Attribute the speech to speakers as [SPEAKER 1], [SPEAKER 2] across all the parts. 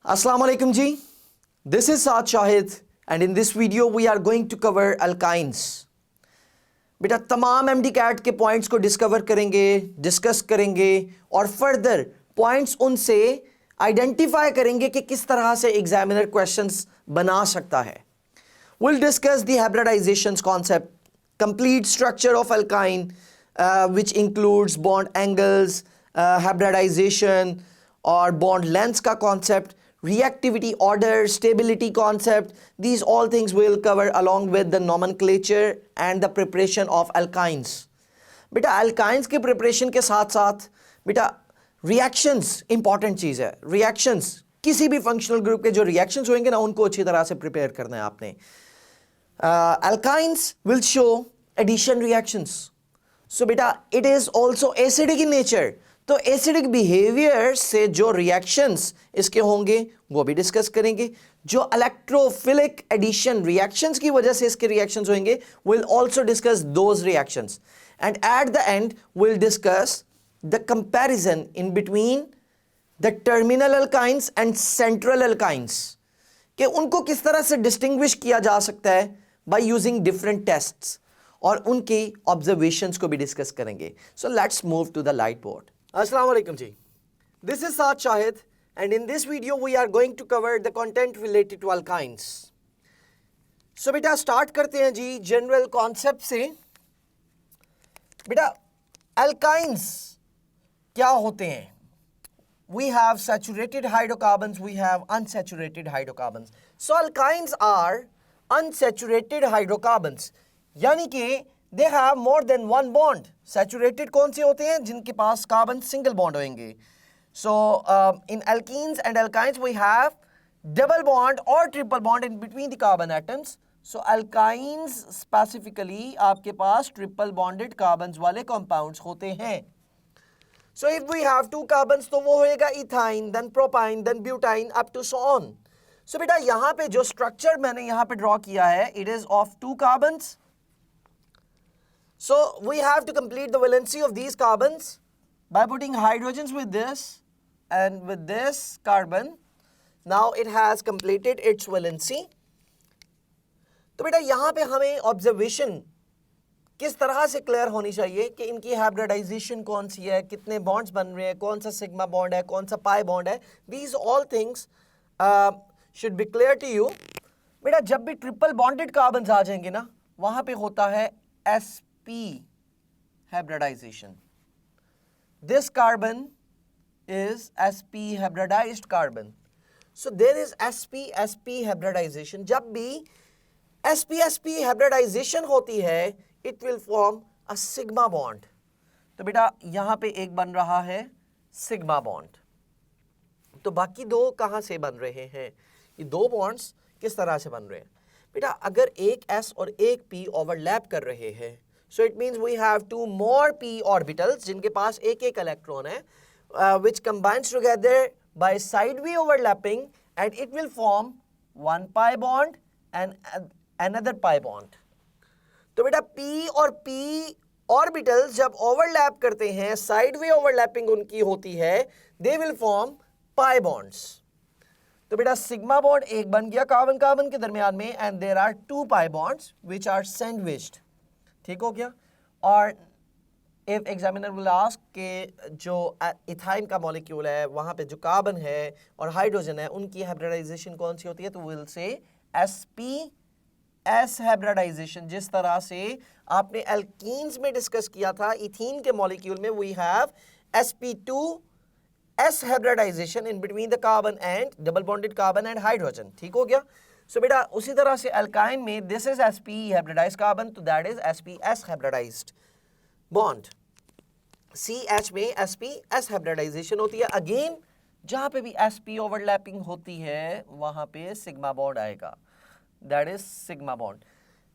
[SPEAKER 1] Assalamu alaikum ji. This is Saad Shahid and in this video we are going to cover alkynes. बेटा तमाम MD cat के points को discover करेंगे, discuss करेंगे और further points उनसे आइडेंटिफाई करेंगे कि किस तरह से एग्जामिनर क्वेश्चंस बना सकता है. We'll discuss the hybridization concept, complete structure of alkyne, which includes bond angles, hybridization और bond lengths का concept, reactivity order, stability concept. These all things we'll cover along with the nomenclature and the preparation of alkynes. बेटा alkynes के preparation के साथ साथ बेटा reactions important चीज़ है. Reactions किसी भी functional group के जो reactions होंगे ना उनको अच्छी तरह से prepare करना है आपने. Alkynes will show addition reactions. So बेटा it is also acidic in nature. तो एसिडिक बिहेवियर से जो रिएक्शंस इसके होंगे वो भी डिस्कस करेंगे. जो इलेक्ट्रोफिलिक एडिशन रिएक्शंस की वजह से इसके रिएक्शंस होंगे will also discuss those reactions and at the end will discuss the comparison in between the terminal alkynes and central alkynes कि उनको किस तरह से डिस्टिंग्विश किया जा सकता है बाय यूजिंग डिफरेंट टेस्ट्स और उनकी ऑब्जर्वेशंस को भी डिस्कस करेंगे. So let's move to the light board. Assalamu alaikum ji. This is Saad Shahid and in this video we are going to cover the content related to alkynes. So बेटा start करते हैं जी general concept से. बेटा alkynes क्या होते हैं? We have saturated hydrocarbons, we have unsaturated hydrocarbons. So alkynes are unsaturated hydrocarbons. यानी कि they have more than one bond. Saturated कौन से होते हैं जिनके पास कार्बन सिंगल बॉन्ड होंगे. So in alkenes and alkynes we have double bond or triple bond in between the carbon atoms. So alkynes specifically आपके पास triple bonded carbons वाले compounds होते हैं. So if we have two carbons तो वो होएगा ethyne, then propyne, then butane up to so on. So बेटा यहाँ पे जो structure मैंने यहाँ पे draw किया है it is of two carbons. So we have to complete the valency of these carbons by putting hydrogens with this and with this carbon. Now it has completed its valency. तो बेटा यहाँ पे हमें observation किस तरह से clear होनी चाहिए कि इनकी hybridization कौन सी है, कितने bonds बन रहे हैं, कौन सा sigma bond है, कौन सा pi bond है. These all things should be clear to you. बेटा जब भी triple bonded carbons आ जाएंगे ना वहाँ पे होता है sp hybridization. This carbon is sp hybridized carbon. So there is sp hybridization. जब भी sp hybridization होती है it will form a sigma bond. तो बेटा यहाँ पे एक बन रहा है sigma bond. तो बाकी दो कहाँ से बन रहे हैं? ये दो bonds किस तरह से बन रहे हैं? बेटा अगर एक s और एक p ओवरलैप कर रहे हैं so it means we have two more p orbitals जिनके पास एक एक इलेक्ट्रॉन है which combines together by side V overlapping and it will form one pi bond and another pi bond. तो बेटा p और p orbitals जब overlap करते हैं side V overlapping उनकी होती है they will form pi bonds. तो बेटा सिग्मा बॉन्ड एक बन गया कार्बन कार्बन के दरमियान में and there are two pi bonds which are sandwiched. ठीक हो गया. और इफ एग्जामिनर विल आस्क के जो इथाइन का मॉलिक्यूल है वहां पे जो कार्बन है और हाइड्रोजन है उनकी हाइब्रिडाइजेशन कौन सी होती है तो विल से sp-s हाइब्रिडाइजेशन. जिस तरह से आपने एल्कीन्स में डिस्कस किया था इथीन के मॉलिक्यूल में we have sp2s hybridization in between the carbon and double bonded carbon and hydrogen. ठीक हो गया. So बेटा उसी तरह से alkyne में this is sp hybridized carbon तो that is sp-s hybridized bond. CH में sp-s hybridization होती है. Again जहाँ पे भी sp overlapping होती है वहाँ पे sigma bond आएगा. That is sigma bond.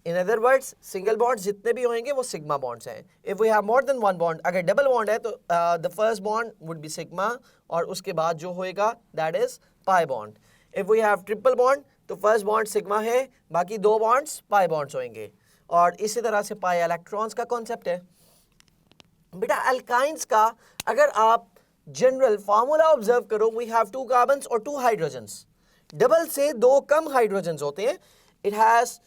[SPEAKER 1] In other words, single bonds जितने भी होंगे वो sigma bonds हैं. If we have more than one bond, अगर double bond है तो the first bond would be sigma और उसके बाद जो होएगा that is pi bond. If we have triple bond तो first bond sigma है बाकी दो bonds pi bonds होंगे. और इसी तरह से pi electrons का concept है. बेटा alkynes का अगर आप जनरल फार्मूला ऑब्जर्व करो, वी हैव 2 कार्बन्स और 2 हाइड्रोजन्स। डबल से 2 कम हाइड्रोजन्स होते हैं, it has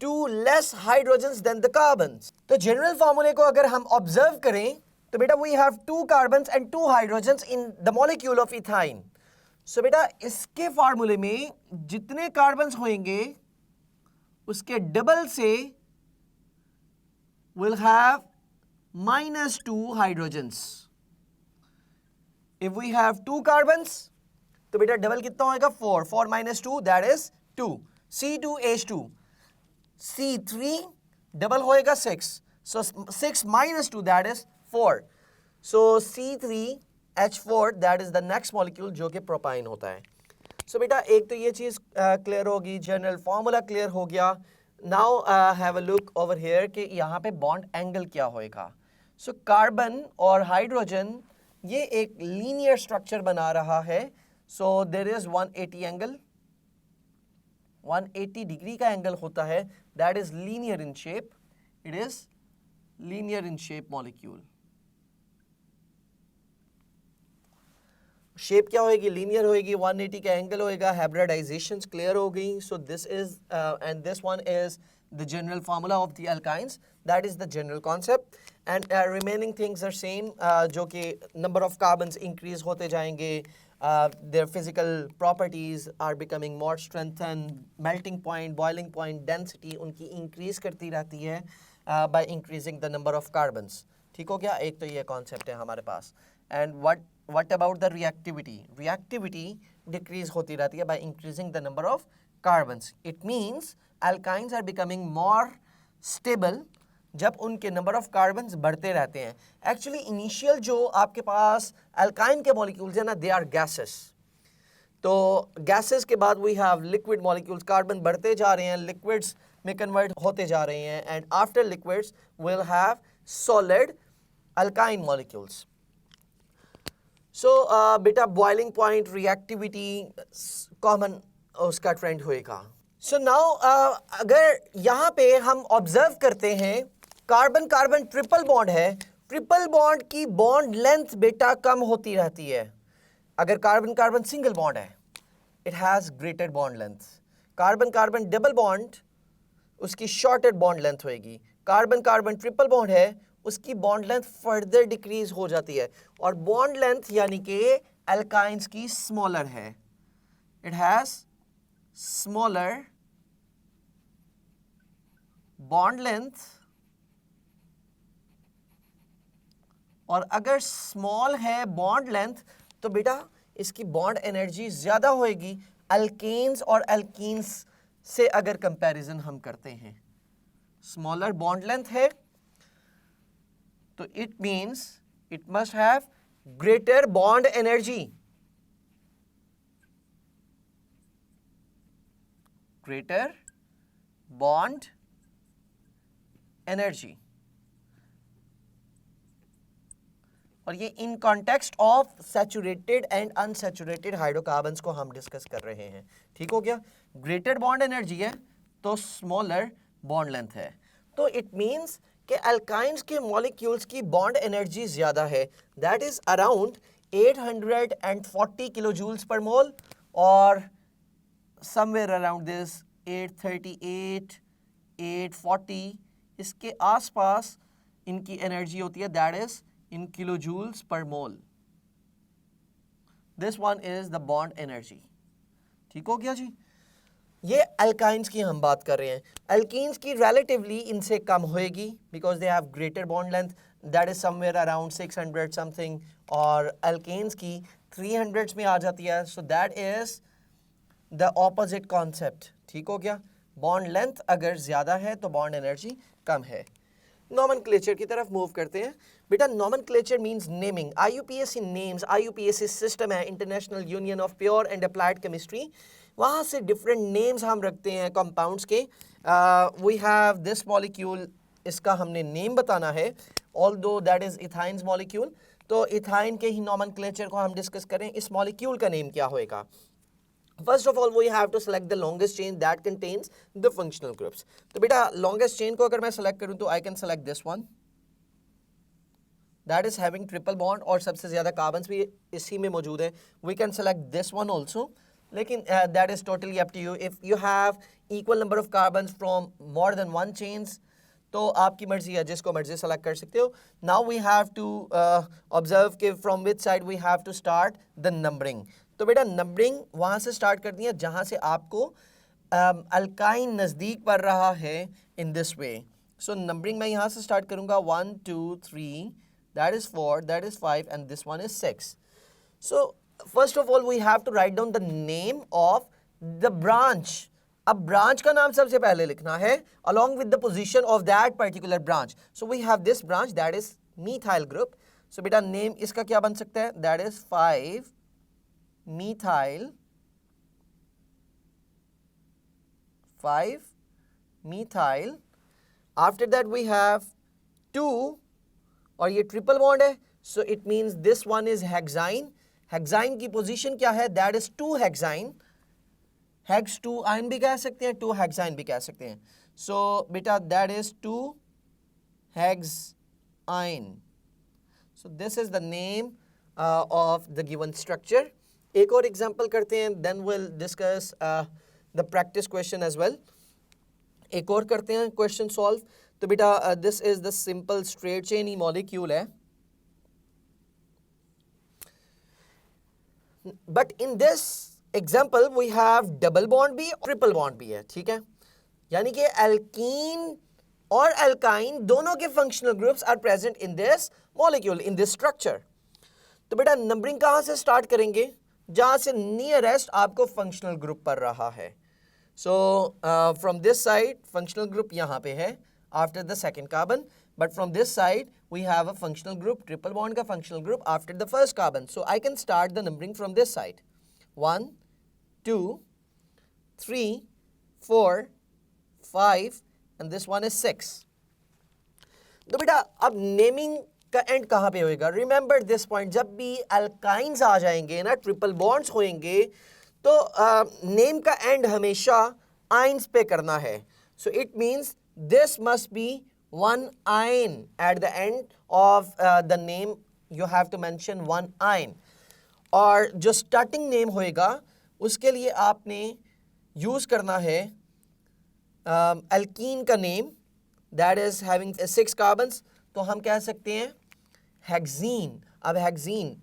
[SPEAKER 1] 2 less hydrogens than the carbons. तो जनरल फार्मूले को अगर हम ऑब्जर्व करें तो बेटा we have 2 carbons and 2 hydrogens in the molecule of ethyne. So बेटा इसके फार्मूले में जितने कार्बन्स होंगे उसके डबल से will have -2 hydrogens. If we have 2 carbons, तो बेटा डबल कितना होएगा 4, 4 minus 2 that is 2, C2H2, C3 double होएगा 6, so 6 minus 2 that is 4, so C3H4 that is the next molecule जो कि प्रोपाइन होता है। so बेटा एक तो ये चीज़ क्लियर होगी, जनरल फॉर्मूला क्लियर हो गया। Now have a look over here कि यहाँ पे बॉन्ड एंगल क्या होएगा। सो कार्बन और हाइड्रोजन ये एक लीनियर स्ट्रक्चर बना रहा है, so there is 180 angle, 180 degree का एंगल होता है, that is linear in shape, it is linear in shape molecule. Shape क्या होएगी, लीनियर होएगी, 180 का एंगल होएगा, हाइब्रिडाइजेशंस क्लियर हो गई। So this is and this one is the general formula of the alkynes, that is the general concept and remaining things are same, जो कि number of carbons increase होते जाएंगे, their physical properties are becoming more strengthen, melting point, boiling point, density उनकी increase करती रहती है by increasing the number of carbons. ठीक हो गया, एक तो ये कॉन्सेप्ट है हमारे पास। And what about the reactivity? Reactivity decrease होती रहती है by increasing the number of carbons. It means alkynes are becoming more stable जब उनके number of carbons बढ़ते रहते हैं। Actually initial जो आपके पास alkyne के molecules हैं ना, they are gases. तो gases के बाद we have liquid molecules, carbon बढ़ते जा रहे हैं, liquids में convert होते जा रहे हैं, and after liquids we'll have solid alkyne molecules. सो बेटा बॉइलिंग पॉइंट, रिएक्टिविटी कॉमन उसका ट्रेंड होएगा। सो नाउ अगर यहाँ पे हम ऑब्जर्व करते हैं कार्बन कार्बन ट्रिपल बॉन्ड है, ट्रिपल बॉन्ड की बॉन्ड लेंथ बेटा कम होती रहती है। अगर कार्बन कार्बन सिंगल बॉन्ड है it has greater bond length, carbon carbon double bond उसकी शॉर्टर बॉन्ड लेंथ होएगी, कार्बन कार्बन ट्रिपल बॉन्ड है उसकी बॉन्ड लेंथ फर्दर डिक्रीज हो जाती है, और बॉन्ड लेंथ यानी कि अल्काइंस की स्मॉलर है, it has smaller bond length. और अगर स्मॉल है बॉन्ड लेंथ तो बेटा इसकी बॉन्ड एनर्जी ज्यादा होएगी अल्केन्स और अल्कीन्स से अगर कंपैरिजन हम करते हैं। स्मॉलर बॉन्ड लेंथ है तो it means it must have greater bond energy, greater bond energy। और ये in context of saturated and unsaturated hydrocarbons को हम डिस्कस कर रहे हैं। ठीक हो गया, ग्रेटर बॉन्ड एनर्जी है तो स्मॉलर बॉन्ड लेंथ है, तो इट मीन्स कि अल्काइंस के मॉलिक्यूल्स की बॉन्ड एनर्जी ज्यादा है, that is around 840 kilo joules per mole, और समवेयर अराउंड दिस 838, 840 इसके आसपास इनकी एनर्जी होती है, that is in kilo joules per mole. This one is the bond energy. ठीक हो गया जी, ये अल्काइंस की हम बात कर रहे हैं। अल्कीन्स की रिलेटिवली इनसे कम होएगी because they have greater bond length, that is somewhere around 600 something, और अल्केन्स की 300 में आ जाती है, सो that is the opposite concept. ठीक हो गया, बॉन्ड लेंथ अगर ज्यादा है तो बॉन्ड एनर्जी कम है। नॉमेनक्लेचर की तरफ मूव करते हैं। बेटा nomenclature means naming. IUPAC names, IUPAC system है, International Union of Pure and Applied Chemistry, वहाँ से डिफरेंट नेम्स हम रखते हैं कंपाउंड्स के। वी हैव दिस मॉलिक्यूल, इसका हमने नेम बताना है, ऑल्दो दैट इज इथाइन्स मॉलिक्यूल, तो इथाइन के ही नॉमेनक्लेचर को हम डिस्कस करें, इस मॉलिक्यूल का नेम क्या होएगा। First of all, we have to select the longest chain that contains the functional groups. तो बेटा longest chain को अगर मैं select करूँ तो I can select this one. That is having triple bond और सबसे ज़्यादा कार्बन्स भी इसी में मौजूद है, we can select this one also, लेकिन that is totally up to you. If you have equal number of carbons from more than one chains तो आपकी मर्जी है, जिसको मर्जी सेलेक्ट कर सकते हो. Now we have to observe कि from which side we have to start the numbering. तो बेटा नंबरिंग वहाँ से स्टार्ट करनी है जहाँ से आपको अल्काइन नज़दीक पड़ रहा है in this way. So numbering मैं यहाँ से स्टार्ट करूँगा 1 2 3, that is 4, that is 5 and this one is 6. So first of all we have to write down the name of the branch. अब branch का नाम सबसे पहले लिखना है along with the position of that particular branch. So we have this branch that is methyl group. So बेटा name इसका क्या बन सकता है, that is 5 methyl. After that we have 2 और ये ट्रिपल बॉन्ड है, so it means this one is hexyne. Hexyne की पोजीशन क्या है, that is 2 hexyne. Hex 2 ion भी कह सकते हैं, 2 हेक्साइन भी कह सकते हैं. सो बेटा that is 2 hexyne. So this is the name of the given structure. एक और एग्जांपल करते हैं, then will discuss the practice question as well. एक और करते हैं क्वेश्चन सॉल्व. तो बेटा this is the simple straight chain ई मॉलिक्यूल है, but in this example we have double bond भी ट्रिपल बॉन्ड भी है. ठीक है, यानी कि एल्कीन और एल्काइन दोनों के functional groups are present in this molecule, in this structure. तो बेटा नंबरिंग कहां से स्टार्ट करेंगे, जहां से नियरेस्ट आपको फंक्शनल ग्रुप पड़ रहा है. So from this side functional group यहाँ पे है after the second carbon, but from this side we have a functional group, triple bond का functional group after the first carbon. So I can start the numbering from this side. 1 2 3 4 5 and this one is 6. तो बेटा अब naming का and कहाँ पे होएगा, remember this point, जब भी अल्काइंस आ जाएंगे ना, ट्रिपल बॉन्ड्स होएंगे, तो नेम का एंड हमेशा आइंस पे करना है. So it means this must be one ion at the end of the name. You have to mention one ion. और जो starting name होएगा उसके लिए आपने यूज करना है alkene का name that is having 6 carbons. तो हम कह सकते हैं हेक्सीन. अब हेक्सीन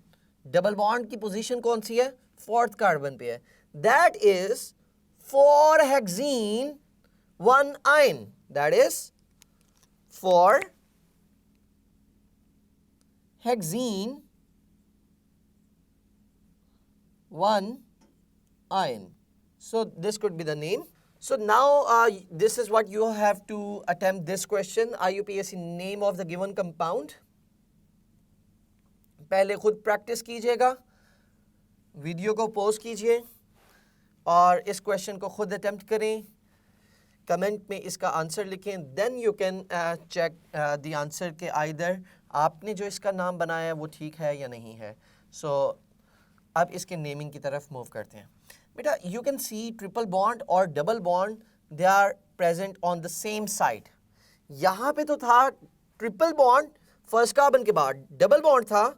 [SPEAKER 1] डबल बॉन्ड की पोजीशन कौन सी है, 4th कार्बन पे है. that is 4 hexene 1 ion. That is 4 hexene 1 ion. So this could be the name. So now this is what you have to attempt this question. IUPAC name of the given compound. पहले खुद practice कीजिएगा, video को pause कीजिए और इस question को खुद attempt करें. कमेंट में इसका आंसर लिखें, then you can check the answer के आइदर आपने जो इसका नाम बनाया है वो ठीक है या नहीं है. सो अब इसके नेमिंग की तरफ मूव करते हैं. बेटा you can see triple bond और double bond they are present on the same side. यहाँ पे तो था ट्रिपल बॉन्ड फर्स्ट कार्बन के बाद, डबल बॉन्ड था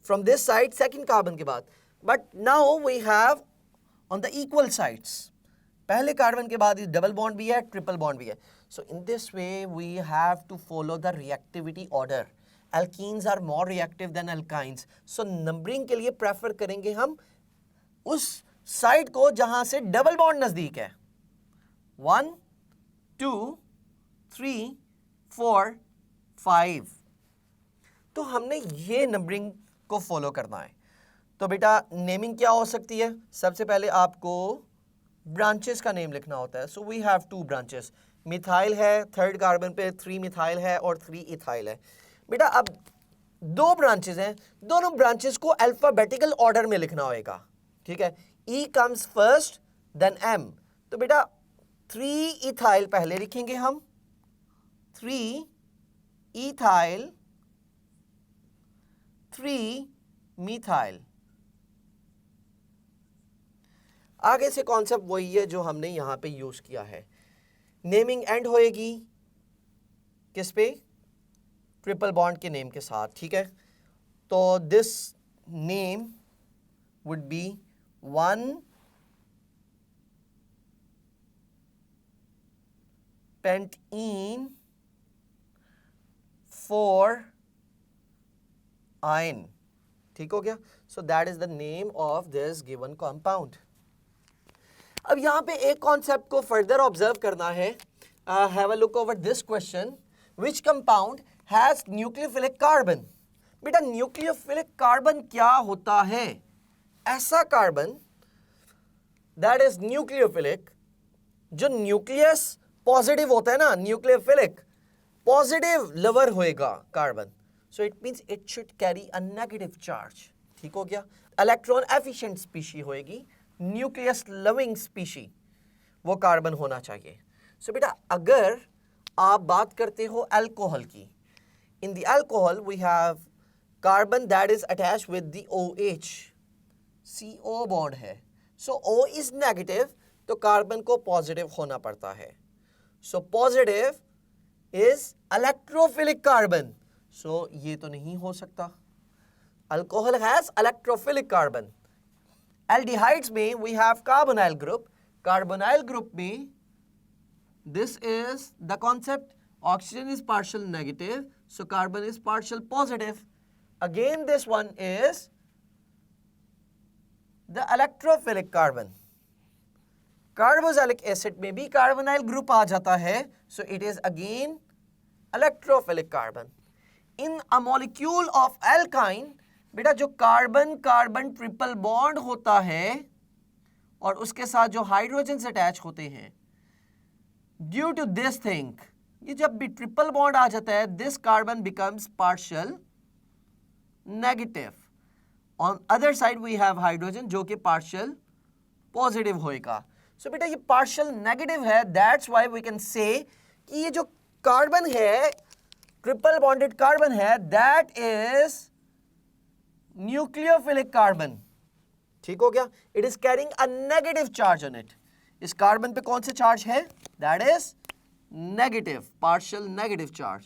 [SPEAKER 1] from this side second carbon के बाद, but now we have on the equal sides. पहले कार्बन के बाद डबल बॉन्ड भी है, ट्रिपल बॉन्ड भी है. So in this way we have to follow the reactivity order. Alkenes are more reactive than alkynes. So numbering के लिए prefer करेंगे हम उस साइड को जहां से डबल बॉन्ड नजदीक है. 1 2 3 4 5. तो हमने ये नंबरिंग को फॉलो करना है. तो बेटा नेमिंग क्या हो सकती है, सबसे पहले आपको ब्रांचेस का नेम लिखना होता है. So we have 2 branches. Methyl है 3rd कार्बन पे, 3 मिथाइल है और 3 इथाइल है. बेटा अब 2 ब्रांचेस हैं, दोनों ब्रांचेस को अल्फाबेटिकल ऑर्डर में लिखना होगा. ठीक है, E comes first then M. तो बेटा 3 इथाइल पहले लिखेंगे हम, 3 इथाइल 3 मिथाइल. आगे से कॉन्सेप्ट वही है जो हमने यहाँ पे यूज किया है. नेमिंग एंड होएगी किस पे, ट्रिपल बॉन्ड के नेम के साथ. ठीक है, तो this name would be 1-pentene 4-ine. ठीक हो गया? So that is the name of this given compound. अब यहां पे एक कॉन्सेप्ट को फर्दर ऑब्जर्व करना है. Have a look over this question. Which compound has nucleophilic carbon? बेटा न्यूक्लियोफिलिक कार्बन क्या होता है? ऐसा कार्बन दैट इज न्यूक्लियोफिलिक, जो न्यूक्लियस पॉजिटिव होता है ना, न्यूक्लियोफिलिक पॉजिटिव लवर होएगा carbon. So it means it should carry a negative charge. ठीक हो गया? इलेक्ट्रॉन एफिशिएंट स्पीशी होएगी, न्यूक्लियस लविंग स्पीशी वो कार्बन होना चाहिए. सो बेटा अगर आप बात करते हो अल्कोहल की, in the alcohol we have carbon that is attached with the OH, CO bond है. सो O इज नेगेटिव, तो कार्बन को पॉजिटिव होना पड़ता है. So positive is electrophilic carbon. So ये तो नहीं हो सकता. Alcohol has electrophilic carbon. Aldehydes में we have carbonyl group. Carbonyl group में this is the concept, oxygen is partial negative, so carbon is partial positive. Again this one is the electrophilic carbon. Carboxylic acid में भी carbonyl group आ जाता है, so it is again electrophilic carbon. In a molecule of alkyne, बेटा जो carbon carbon triple bond होता है और उसके साथ जो हाइड्रोजन अटैच होते हैं, ड्यू टू दिस थिंग, ये जब भी ट्रिपल बॉन्ड आ जाता है, this carbon becomes partial negative. On other side we have hydrogen जो कि पार्शियल पॉजिटिव होएगा. सो बेटा ये पार्शियल नेगेटिव है, that's why we can say कि ये जो कार्बन है, ट्रिपल बॉन्डेड कार्बन है, दैट इज न्यूक्लियोफिलिक कार्बन. ठीक हो गया? It is carrying a negative charge on it. इस कार्बन पे कौन से चार्ज है? That is negative, partial negative charge.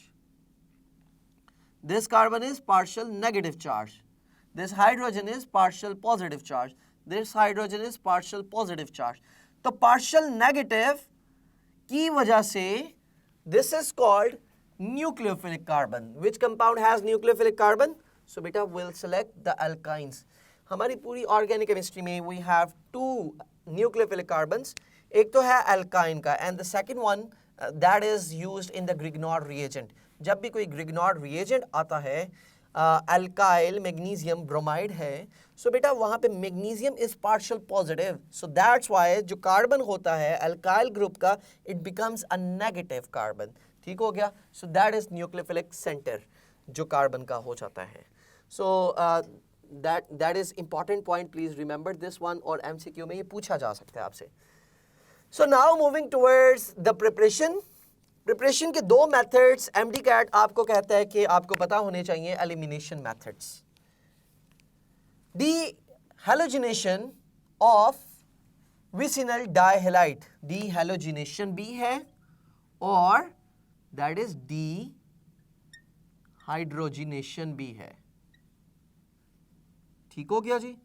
[SPEAKER 1] This carbon is partial negative charge. This hydrogen is partial positive charge. This hydrogen is partial positive charge. तो partial negative की वजह से this is called nucleophilic carbon. Which compound has nucleophilic carbon? So बेटा will select the alkynes. हमारी पूरी ऑर्गेनिक केमिस्ट्री में we have two nucleophilic carbons. एक तो है अल्काइन का, and the second one that is used in the Grignard reagent. जब भी कोई ग्रिग्नॉर्ड रिएजेंट आता है, अल्काइल मैग्नीशियम ब्रोमाइड है, सो बेटा वहां पे magnesium is partial positive. So that's why जो कार्बन होता है अल्काइल ग्रुप का, it becomes a negative carbon. ठीक हो गया? सो दैट इज न्यूक्लियोफिलिक सेंटर जो कार्बन का हो जाता है. सो that is important point, please remember this one, और MCQ में ये पूछा जा सकता है आपसे. So now moving towards the preparation. Preparation के दो methods MDCAT आपको कहता है कि आपको पता होने चाहिए. elimination methods. Dehalogenation of vicinal dihalide. Dehalogenation भी है और that is dehydrogenation भी है. ठीक हो गया जी?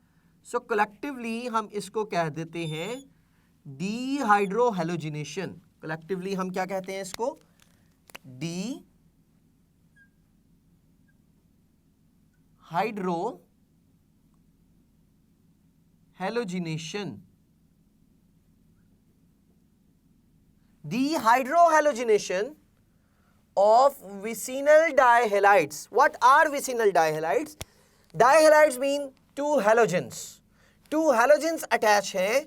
[SPEAKER 1] सो कलेक्टिवली हम इसको कह देते हैं डीहाइड्रोहेलोजिनेशन. कलेक्टिवली हम क्या कहते हैं इसको? Dehydrohalogenation. Dehydrohalogenation of vicinal dihalides. What are vicinal dihalides? Dihalides mean two halogens. Two halogens attach हैं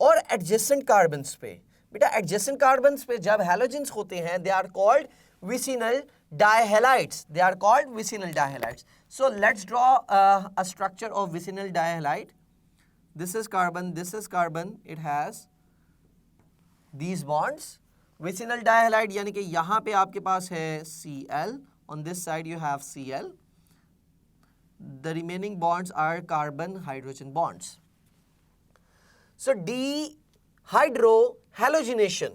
[SPEAKER 1] और adjacent carbons पे. बेटा adjacent carbons पे जब halogens होते हैं, they are called vicinal dihalides. They are called vicinal dihalides. So let's draw a structure of vicinal dihalide. This is carbon, this is carbon. It has these bonds. Vicinal dihalide यानी कि यहाँ पे आपके पास है Cl. On this side you have Cl. The remaining bonds are carbon-hydrogen bonds. So dehydrohalogenation.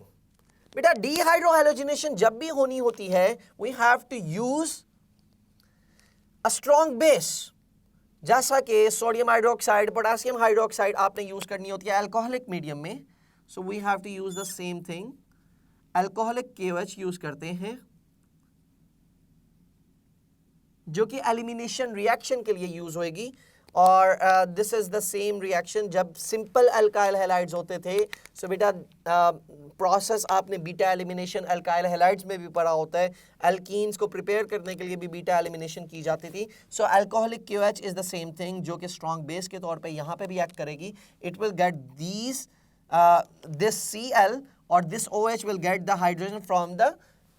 [SPEAKER 1] बेटा dehydrohalogenation जब भी होनी होती है, we have to use a strong base, जैसा कि सोडियम हाइड्रोक्साइड, पोटेशियम हाइड्रोक्साइड आपने यूज करनी होती है अल्कोहलिक मीडियम में, so we have to use the same thing, alcoholic KOH use करते हैं, जो कि एलिमिनेशन रिएक्शन के लिए यूज होगी। और this is the same reaction जब सिंपल अल्काइल हैलाइड्स होते थे। सो बेटा प्रोसेस आपने बीटा एलिमिनेशन अल्काइल हैलाइड्स में भी पढ़ा होता है, एल्कीन्स को प्रिपेयर करने के लिए भी बीटा एलिमिनेशन की जाती थी। So alcoholic KOH is the same thing, जो कि स्ट्रॉन्ग बेस के तौर पे यहाँ पे भी एक्ट करेगी। It will get this Cl और this OH will get the hydrogen from the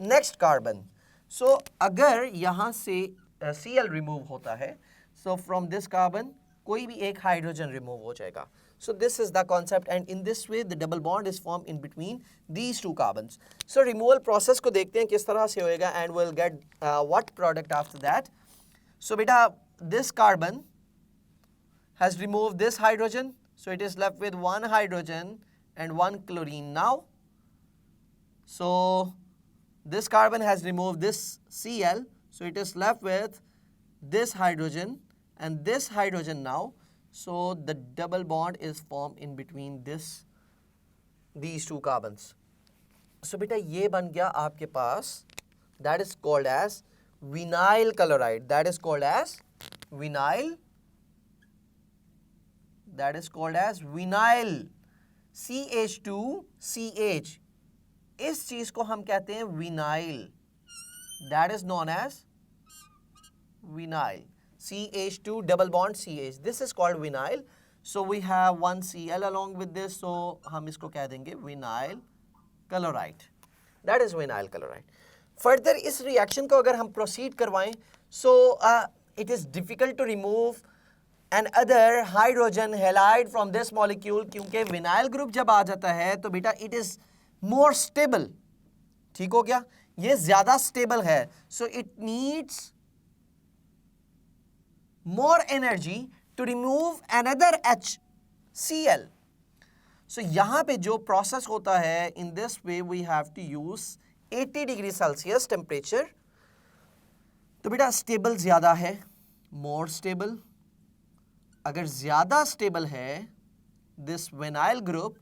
[SPEAKER 1] next carbon. So अगर यहाँ से Cl रिमूव होता है, so from this carbon कोई भी एक हाइड्रोजन रिमूव हो जाएगा। so this is the concept and in this way the double bond is formed in between these two carbons। so removal process को देखते हैं किस तरह से होएगा and we'll get what product after that। so बेटा this carbon has removed this hydrogen, so it is left with one hydrogen and one chlorine now। so this carbon has removed this Cl, so it is left with this hydrogen and this hydrogen now। so the double bond is formed in between these two carbons। so बेटा ये बन गया आपके पास, that is called as vinyl chloride, that is called as vinyl, that is called as vinyl CH2CH, इस चीज को हम कहते हैं vinyl, that is known as vinyl, CH2 double bond CH, this is called vinyl। so we have one Cl along with this, so हम इसको कह देंगे vinyl chloride, that is vinyl chloride। further इस रिएक्शन को अगर हम proceed करवाएं, so it is difficult to remove another hydrogen halide from this molecule, क्योंकि vinyl group जब आ जाता है तो बेटा it is more stable, ठीक हो गया, ये ज्यादा स्टेबल है। so it needs more energy to remove another HCl। so यहां पे जो प्रोसेस होता है, in this way we have to use 80 degree Celsius temperature. तो बेटा स्टेबल ज्यादा है, more स्टेबल, अगर ज्यादा स्टेबल है this vinyl group,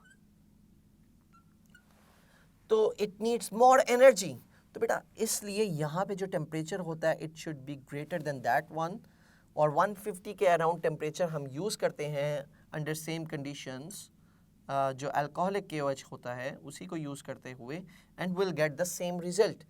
[SPEAKER 1] तो इट नीड्स मोर एनर्जी। तो बेटा इसलिए यहाँ पे जो टेम्परेचर होता है it should be greater than that one, और 150 के अराउंड टेम्परेचर हम यूज़ करते हैं अंडर सेम कंडीशंस, जो अल्कोहलिक KOH होता है उसी को यूज़ करते हुए, and will get the same result.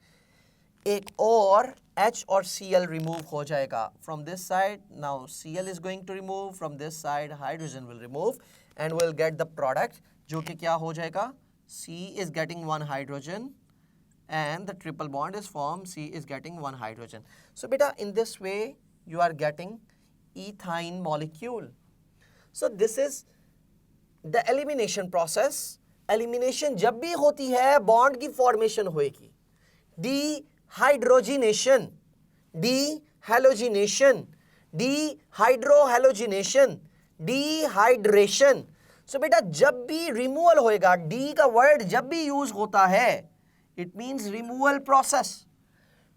[SPEAKER 1] एक और H और Cl रिमूव हो जाएगा from this side, now Cl is going to remove from this side, hydrogen will remove and will get the product, जो कि क्या हो जाएगा, C is getting one hydrogen and the triple bond is formed, C is getting one hydrogen। so beta in this way you are getting ethane molecule। so this is the elimination process। elimination जब भी होती है bond की formation होएगी, dehydrogenation, dehalogenation, dehydrohalogenation, dehydration। so बेटा जब भी removal होएगा, डी का वर्ड जब भी यूज होता है it means removal process.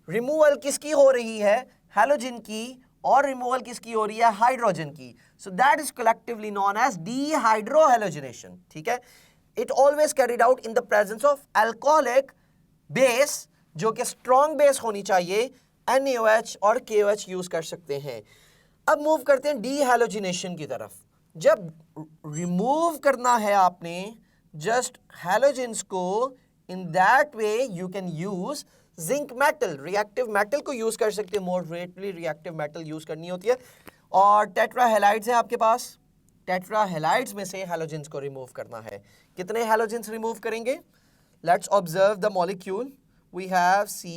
[SPEAKER 1] Removal किसकी हो रही है, हैलोजन की, और रिमूवल किसकी हो रही है, हाइड्रोजन की। So that is collectively known as dehydrohalogenation. ठीक है, it always carried out in the presence of alcoholic base, जो कि स्ट्रॉन्ग बेस होनी चाहिए, NaOH और KOH यूज कर सकते हैं। अब मूव करते हैं डीहैलोजिनेशन की तरफ। जब रिमूव करना है आपने जस्ट हैलोजेंस को, इन that way you can use zinc metal, reactive metal को यूज कर सकते हैं, मॉडरेटली रिएक्टिव मेटल यूज करनी होती है। और टेट्राहेलाइड्स है आपके पास, टेट्राहेलाइड्स में से हैलोजेंस को रिमूव करना है। कितने हैलोजेंस रिमूव करेंगे, let's observe the molecule. We have C।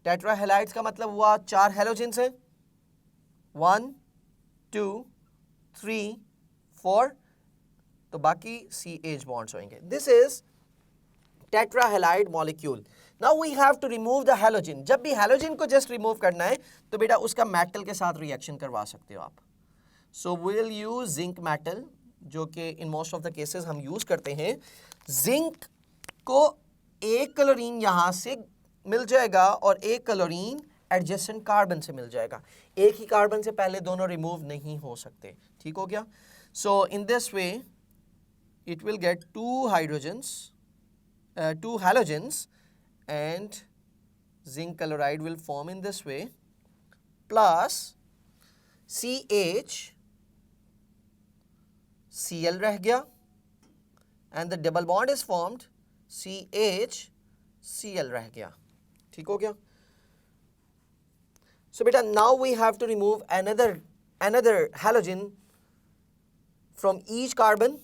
[SPEAKER 1] Tetrahalides का मतलब हुआ 4 हैलोजेंस है, 1 2 3 4, तो बाकी CH बॉन्ड्स होंगे। This is tetrahalide molecule. Now we have to remove the halogen. जब भी हैलोजन को जस्ट रिमूव करना है तो बेटा उसका मेटल के साथ रिएक्शन करवा सकते हो आप। So we will use zinc metal, जो कि in most of the cases हम यूज करते हैं। जिंक को एक क्लोरीन यहां से मिल जाएगा और एक क्लोरीन एडजेसेंट कार्बन से मिल जाएगा। एक ही कार्बन से पहले दोनों रिमूव नहीं हो सकते। ठीक हो गया? So in this way it will get two halogens and zinc chloride will form in this way, plus CH, Cl रह गया, and the double bond is formed, CH, Cl रह गया। ठीक हो गया? So beta, now we have to remove another halogen from each carbon।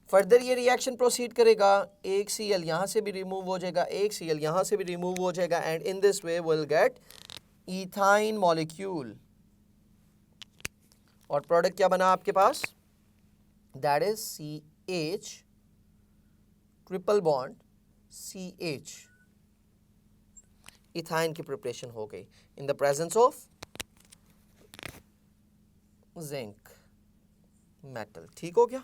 [SPEAKER 1] Further ये reaction proceed करेगा, एक Cl यहाँ से भी रिमूव हो जाएगा, एक Cl यहाँ से भी रिमूव हो जाएगा, and in this way will get ethyne molecule. और प्रोडक्ट क्या बना आपके पास? That is CH triple bond CH। Ethyne की प्रिपरेशन हो गई in the presence of zinc metal. ठीक हो गया?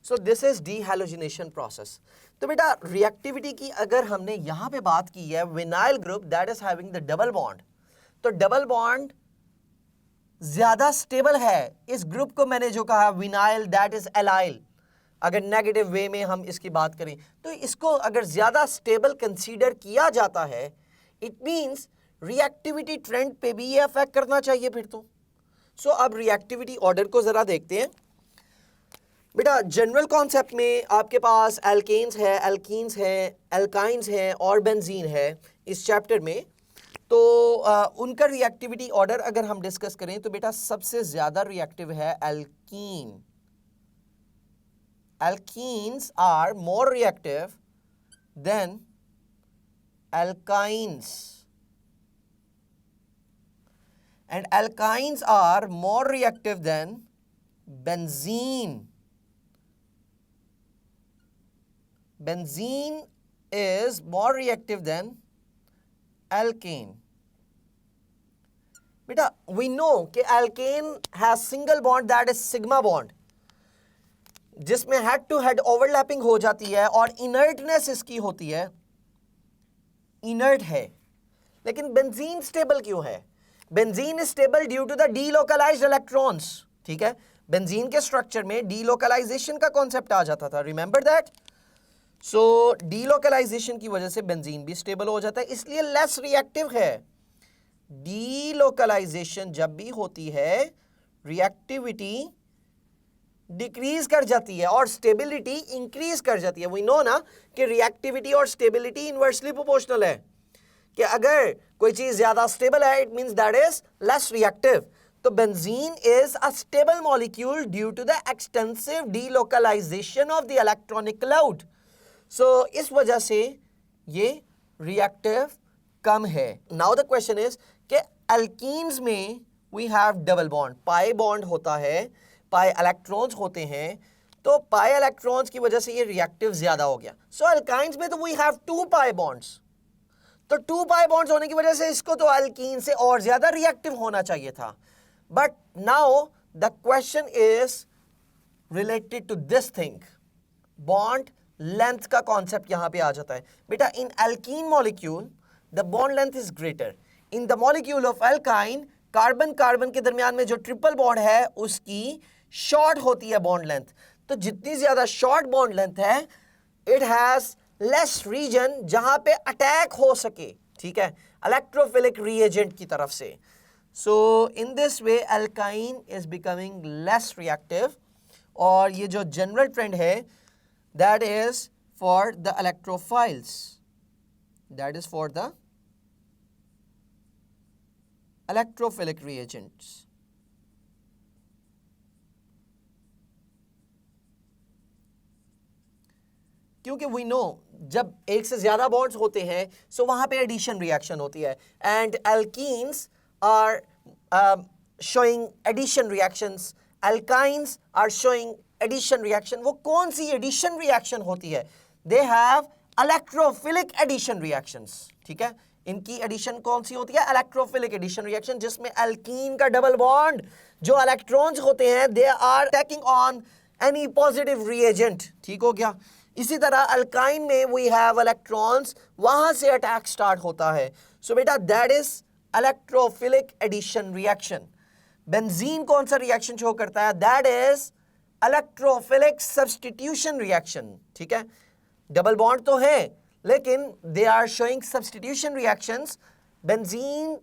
[SPEAKER 1] So this is dehalogenation process. तो बेटा रिएक्टिविटी की अगर हमने यहां पे बात की है, vinyl group that is having the double bond, तो डबल बॉन्ड ज्यादा स्टेबल है। इस ग्रुप को मैंने जो कहा विनाइल दैट इज एलाइल, अगर नेगेटिव वे में हम इसकी बात करें तो इसको अगर ज्यादा स्टेबल कंसीडर किया जाता है, इट मींस रिएक्टिविटी ट्रेंड पे भी ये अफेक्ट करना चाहिए फिर तो। सो अब रिएक्टिविटी ऑर्डर को जरा देखते हैं। बेटा जनरल कॉन्सेप्ट में आपके पास एल्केन्स है, एल्कीन्स है, एल्काइंस है और बेंजीन है इस चैप्टर में। तो उनका रिएक्टिविटी ऑर्डर अगर हम डिस्कस करें तो बेटा सबसे ज्यादा रिएक्टिव है alkene. Alkenes are more reactive than alkynes and alkynes are more reactive than benzene. Benzene is more reactive than alkane. Beta, we know कि alkane has single bond that is sigma bond, जिसमें head to head overlapping हो जाती है और inertness इसकी होती है, inert है। लेकिन benzene stable क्यों है? Benzene is stable due to the delocalised electrons. ठीक है? बेंजीन के स्ट्रक्चर में डीलोकलाइजेशन का कॉन्सेप्ट आ जाता था, रिमेंबर दैट। सो डीलोकलाइजेशन की वजह से बेंजीन भी स्टेबल हो जाता है, इसलिए लेस रिएक्टिव है। डीलोकलाइजेशन जब भी होती है रिएक्टिविटी डिक्रीज कर जाती है और स्टेबिलिटी इंक्रीज कर जाती है। वी नो ना कि रिएक्टिविटी और स्टेबिलिटी इनवर्सली प्रोपोर्शनल है, कि अगर कोई चीज ज्यादा स्टेबल है it means that is less reactive. तो benzene is a stable molecule due to the extensive delocalization of the electronic cloud. So इस वजह से ये रिएक्टिव कम है। नाउ द क्वेश्चन इज कि एल्कीन्स में we have double bond, pi bond होता है, पाई इलेक्ट्रॉन्स होते हैं, तो पाई इलेक्ट्रॉन्स की वजह से ये रिएक्टिव ज्यादा हो गया। सो एल्काइंस में तो we have two pi bonds, तो टू पाई बॉन्ड्स होने की वजह से इसको तो एल्कीन से और ज्यादा रिएक्टिव होना चाहिए था। But now the question is related to this thing, bond length का कॉन्सेप्ट यहां पे आ जाता है। बेटा in alkene molecule the bond length is greater, in the molecule of alkyne carbon carbon के दरमियान में जो ट्रिपल बॉन्ड है उसकी शॉर्ट होती है बॉन्ड लेंथ। तो जितनी ज्यादा शॉर्ट बॉन्ड लेंथ है इट हैज लेस रीजन जहां पे अटैक हो सके। ठीक है? इलेक्ट्रोफिलिक रिएजेंट की तरफ से। So in this way alkyne is becoming less reactive, और ये जो जनरल ट्रेंड है that is for the electrophiles, that is for the electrophilic reagents. क्योंकि वी नो जब एक से ज्यादा बॉन्ड्स होते हैं सो वहां पे एडिशन रिएक्शन होती है, and alkenes are showing addition reactions, alkynes are showing addition reaction. वो कौन सी एडिशन रिएक्शन होती है? They have electrophilic addition reactions. ठीक है? इनकी एडिशन कौन सी होती है? इलेक्ट्रोफिलिक एडिशन रिएक्शन, जिसमें एल्कीन का डबल बॉन्ड जो इलेक्ट्रॉन्स होते हैं they are attacking on any positive reagent. ठीक हो गया? इसी तरह अल्काइन में वी हैव इलेक्ट्रॉन्स, वहां से अटैक स्टार्ट होता है. सो बेटा that is electrophilic addition reaction. Benzene कौन सा रिएक्शन शो करता है? That is electrophilic substitution reaction. ठीक है, डबल बॉन्ड तो है लेकिन they are showing substitution reactions. Benzene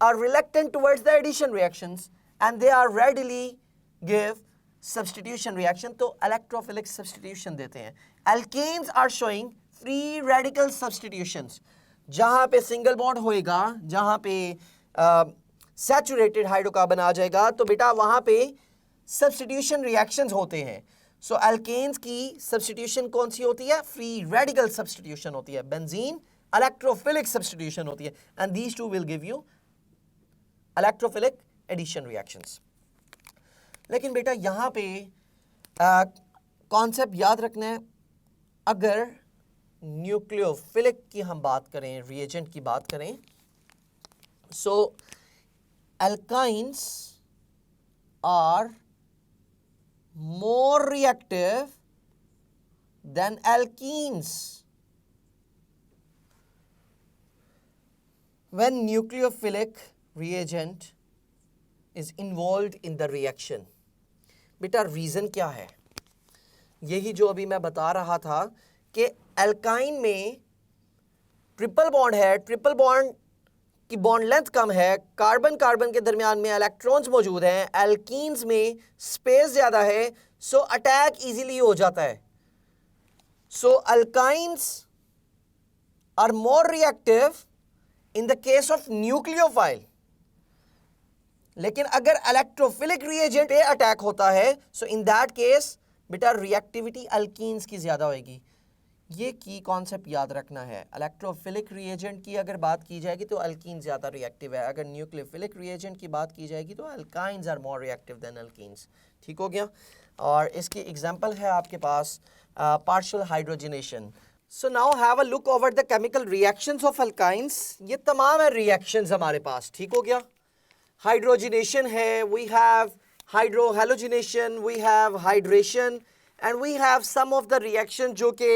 [SPEAKER 1] are reluctant towards the addition reactions and they are readily give substitution reaction, तो electrophilic substitution देते हैं. Alkanes are showing free radical substitutions. जहां पे सिंगल बॉन्ड होएगा, जहां पे सैचुरेटेड हाइड्रोकार्बन आ जाएगा, तो बेटा वहां पे सब्स्टिट्यूशन रिएक्शंस होते हैं. सो अल्केन्स की सब्स्टिट्यूशन कौन सी होती है? फ्री रेडिकल सब्स्टिट्यूशन होती है. बेंजीन इलेक्ट्रोफिलिक सब्स्टिट्यूशन होती है. And these two will give you electrophilic addition reactions. लेकिन बेटा यहां पे कॉन्सेप्ट याद रखना है. अगर न्यूक्लियोफिलिक की हम बात करें, रिएजेंट की बात करें, सो alkynes are more reactive than alkenes. When nucleophilic reagent is involved in the reaction, बेटा रीजन क्या है? यही जो अभी मैं बता रहा था कि एल्काइन में ट्रिपल बॉन्ड है, ट्रिपल बॉन्ड की बॉन्ड लेंथ कम है, कार्बन कार्बन के दरमियान में इलेक्ट्रॉन्स मौजूद हैं. एल्कीन्स में स्पेस ज्यादा है, सो अटैक इजीली हो जाता है. So alkynes are more reactive in the case of nucleophile. लेकिन अगर इलेक्ट्रोफिलिक रिएजेंट पे अटैक होता है, सो इन दैट केस बेटा रिएक्टिविटी अल्कीन्स की ज्यादा होगी. ये की कॉन्सेप्ट याद रखना है. इलेक्ट्रोफिलिक रिएजेंट की अगर बात की जाएगी तो अल्कीन ज़्यादा रिएक्टिव है. अगर न्यूक्लियोफिलिक रिएजेंट की बात की जाएगी तो alkynes are more reactive than alkenes. ठीक हो गया. और इसकी एग्जांपल है आपके पास partial hydrogenation. So now have a look over the chemical reactions of alkynes. ये तमाम है रिएक्शंस हमारे पास. ठीक हो गया. हाइड्रोजनेशन है, we have hydrohalogenation, we have hydration, and we have some of the reaction जो कि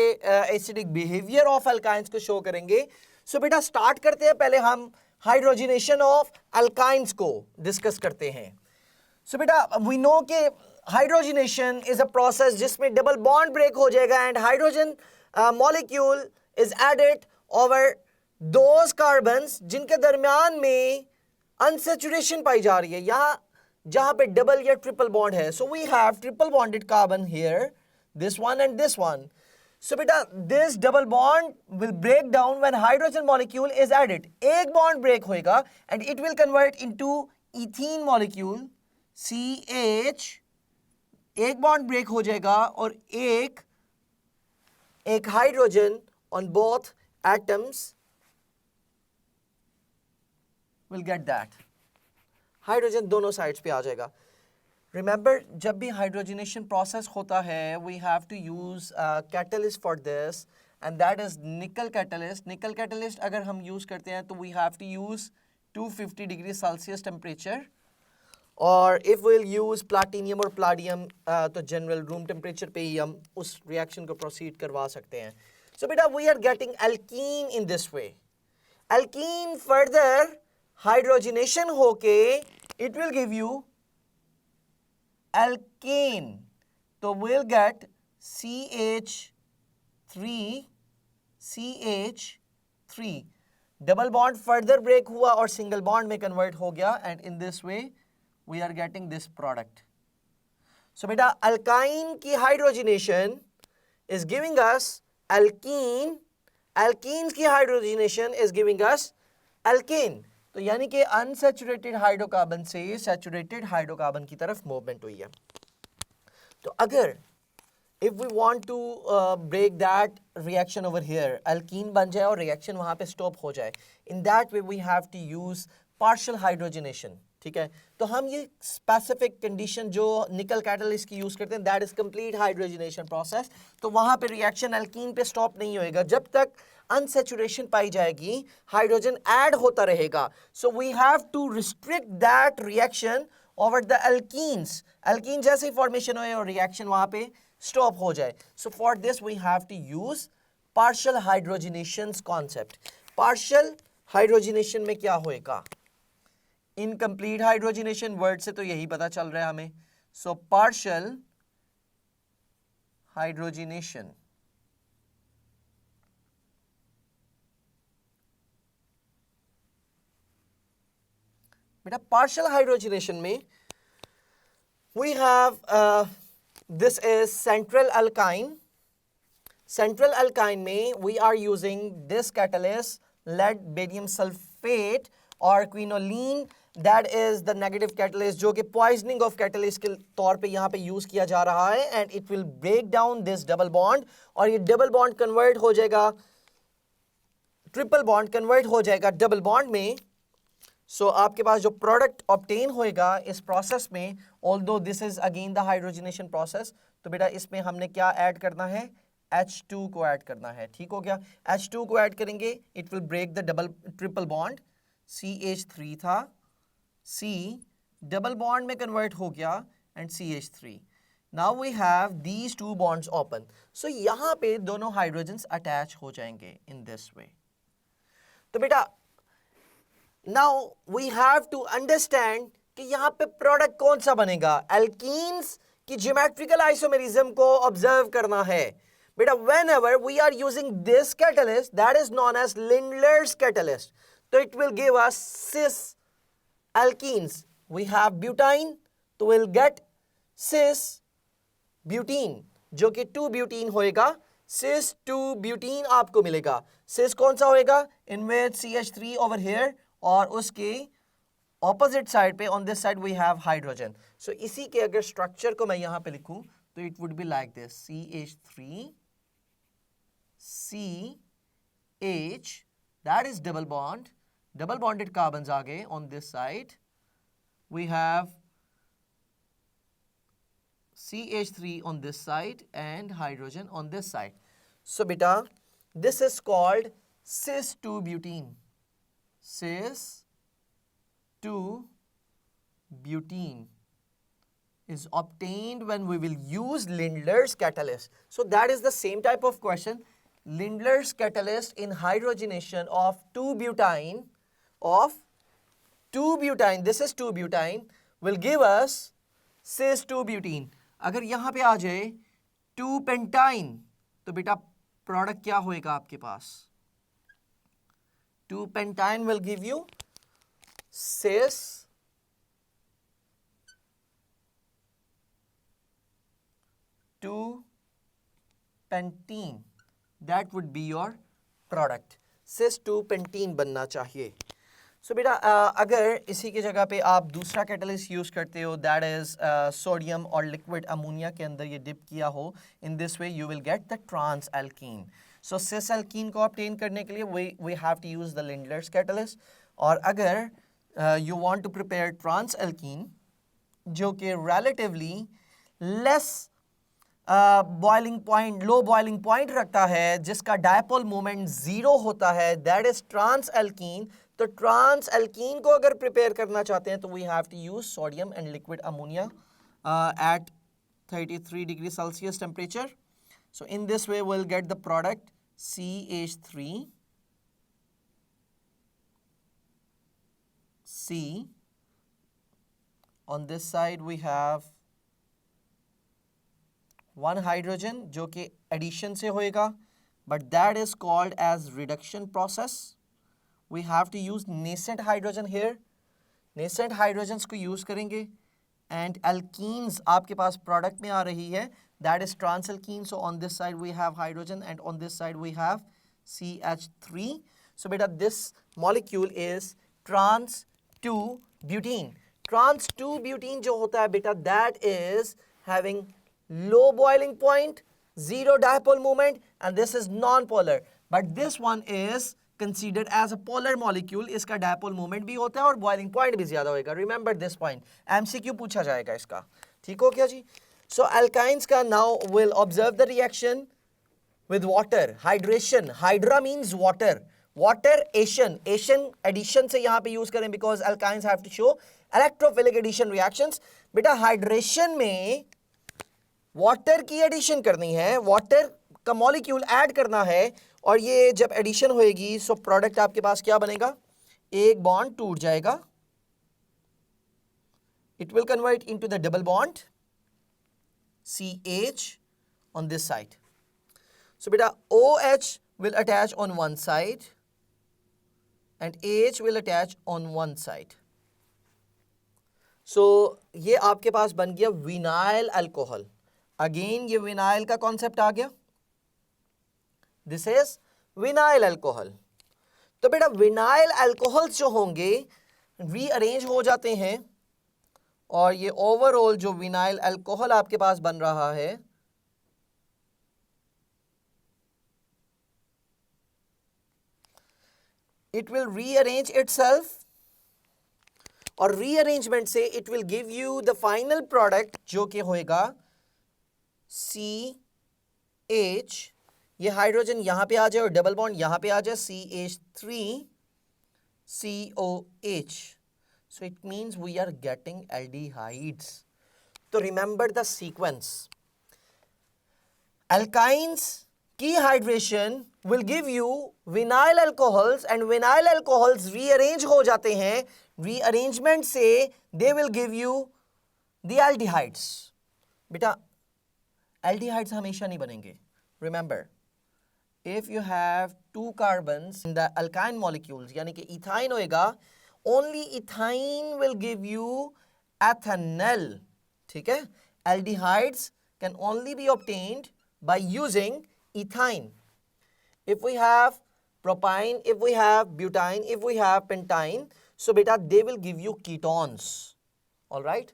[SPEAKER 1] acidic behavior of alkynes को show करेंगे. so बेटा start करते हैं. पहले हम hydrogenation of alkynes को discuss करते हैं. so बेटा we know कि hydrogenation is a process जिसमें double bond break हो जाएगा and hydrogen molecule is added over those carbons जिनके दरमियान में unsaturation पाई जा रही है, यहाँ जहां पे डबल या ट्रिपल बॉन्ड है. So we have triple bonded carbon here, this one and this one. So बेटा this double bond will break down when hydrogen molecule is added. एक बॉन्ड ब्रेक होएगा and it will convert into ethene molecule CH. एक bond break हो जाएगा और एक hydrogen on both atoms will get that. Hydrogen दोनों sides पे आ जाएगा. रिमेंबर जब भी हाइड्रोजनेशन प्रोसेस होता है we have to use catalyst for this and that is nickel catalyst. Nickel catalyst अगर हम यूज करते हैं तो we have to use 250 degree Celsius temperature. और if we will use platinum और प्लाडियम तो जनरल रूम टेम्परेचर पे ही हम उस रिएक्शन को प्रोसीड करवा सकते हैं. सो बेटा we are getting alkene in this way. Alkene further hydrogenation होके it will give you alkane. तो we'll get CH3. Double bond further break हुआ और सिंगल बॉन्ड में कन्वर्ट हो गया and in this way we are getting this product. So बेटा alkyne की hydrogenation is giving us alkene. alkenes की hydrogenation is giving us alkane. तो यानी कि अनसैचुरेटेड हाइड्रोकार्बन से सैचुरेटेड हाइड्रोकार्बन की तरफ मूवमेंट हुई है. तो अगर if we want to break that reaction over here, alkene बन जाए और रिएक्शन वहां पे स्टॉप हो जाए, in that way we have to use partial hydrogenation. ठीक है. तो हम ये स्पेसिफिक कंडीशन जो निकल कैटलिस्ट की यूज करते हैं that is complete hydrogenation process. तो वहां पे रिएक्शन अल्कीन पे स्टॉप नहीं होएगा जब तक अनसैचुरेशन पाई जाएगी, हाइड्रोजन ऐड होता रहेगा. So we have to restrict that reaction over the alkenes. Alkene जैसे फॉर्मेशन हुए और रिएक्शन वहां पे स्टॉप हो जाए. So for this we have to use partial hydrogenation concept. Partial hydrogenation में क्या होएगा? इनकम्प्लीट हाइड्रोजनेशन, वर्ड से तो यही पता चल रहा है हमें. सो पार्शियल हाइड्रोजनेशन, बेटा पार्शियल हाइड्रोजनेशन में we have this is central alkyne. Central alkyne में we are using this catalyst lead barium sulfate और quinoline, that is the negative catalyst जो कि poisoning of catalyst के तौर पे यहाँ पे यूज किया जा रहा है, and it will break down this double bond और ये double bond convert हो जाएगा, ट्रिपल बॉन्ड कन्वर्ट हो जाएगा डबल बॉन्ड में. सो आपके पास जो प्रोडक्ट ऑब्टेन होएगा इस प्रोसेस में, although this is again the hydrogenation process, तो बेटा इसमें हमने क्या ऐड करना है? H2 को ऐड करना है. ठीक हो गया? H2 को ऐड करेंगे, it will break the double triple bond. CH3 था, C डबल बॉन्ड में कन्वर्ट हो गया and CH3. Now we have these two bonds open. So यहां पे दोनों हाइड्रोजन्स अटैच हो जाएंगे इन दिस वे. तो बेटा now we have to understand कि यहां पे प्रोडक्ट कौन सा बनेगा. एल्कीन्स की ज्योमेट्रिकल आइसोमेरिज्म को ऑब्जर्व करना है. बेटा whenever we are using this catalyst that is known as Lindlar's catalyst, so it will give us cis alkenes. We have butane, तो we'll get cis butene जो कि 2-butene होएगा. cis 2-butene आपको मिलेगा. cis कौन सा होएगा? in which CH3 over here और उसके ऑपोजिट साइड पे on this side we have hydrogen. So इसी के अगर स्ट्रक्चर को मैं यहां पे लिखूं तो it would be like this, CH3 CH, that is double bond, double bonded carbons आ गए on this side. We have CH3 on this side and hydrogen on this side. So beta, this is called cis 2-butene. Cis 2-butene is obtained when we will use Lindlar's catalyst. So that is the same type of question. Lindlar's catalyst in hydrogenation of 2-butene, this is 2-butene, will give us cis 2-butene. अगर यहां पे आ जाए 2-pentyne तो बेटा product क्या होएगा आपके पास? 2-pentyne will give you cis 2-pentene. That would be your product. cis 2-pentene बनना चाहिए. सो बेटा अगर इसी की जगह पे आप दूसरा कैटलिस्ट यूज करते हो, दैट इज सोडियम और लिक्विड अमोनिया के अंदर ये डिप किया हो, in this way you will get the trans alkene. So cis alkene को ऑब्टेन करने के लिए we have to use the Lindlar's catalyst. और अगर you want to prepare trans alkene जो कि relatively less boiling point, low boiling point रखता है, जिसका डायपोल मोमेंट 0 होता है, दैट इज ट्रांस एल्कीन. तो ट्रांस एल्कीन को अगर प्रिपेयर करना चाहते हैं तो we have to use sodium and liquid ammonia at 33 degree Celsius temperature. So in this way will get the product CH3 C. On this side we have one hydrogen जो कि addition से होएगा, but that is called as reduction process. We have to use nascent hydrogen here. Nascent hydrogens को use करेंगे and alkenes आपके पास product में आ रही है, that is trans alkene. So on this side we have hydrogen and on this side we have CH3. So beta this molecule is trans 2-butene. Trans 2-butene जो होता है बेटा, that is having low boiling point, 0 dipole moment, and this is non-polar. But this one is considered as a polar molecule. इसका dipole moment भी होता है और boiling point भी ज़्यादा होएगा. Remember this point. MCQ पूछा जाएगा इसका. ठीक हो क्या जी? So alkynes का now will observe the reaction with water. Hydration. Hydra means water. Water Asian. Asian addition से यहाँ पे use करें because alkynes have to show electrophilic addition reactions. बेटा hydration में वाटर की एडिशन करनी है, वाटर का मॉलिक्यूल ऐड करना है, और ये जब एडिशन होएगी सो प्रोडक्ट आपके पास क्या बनेगा, एक बॉन्ड टूट जाएगा, it will convert into the double bond CH on this side. So beta OH will attach on one side and AH will attach on one side. So ये आपके पास बन गया विनाइल अल्कोहल. अगेन ये vinyl का concept आ गया. This is vinyl alcohol. तो बेटा vinyl alcohols जो होंगे रीअरेंज हो जाते हैं, और ये ओवरऑल जो विनाइल अल्कोहल आपके पास बन रहा है इट विल रीअरेंज इटसेल्फ, और रीअरेंजमेंट से it will give you the final product जो कि होएगा CH. ये हाइड्रोजन यहां पे आ जाए और डबल बॉन्ड यहां पे आ जाए, CH3COH. So it means we are getting aldehydes. So remember the sequence. Alkynes की hydration will give you vinyl alcohols, and vinyl alcohols rearrange हो जाते हैं. Rearrangement से they will give you the aldehydes. बेटा aldehydes हमेशा नहीं बनेंगे. Remember, if you have two carbons in the alkyne molecules, यानी कि इथाइन होएगा, only ethine will give you ethanol. ठीक है, aldehydes can only be obtained by using ethine. If we have propyne, if we have butane, if we have pentyne, so beta they will give you ketones. All right,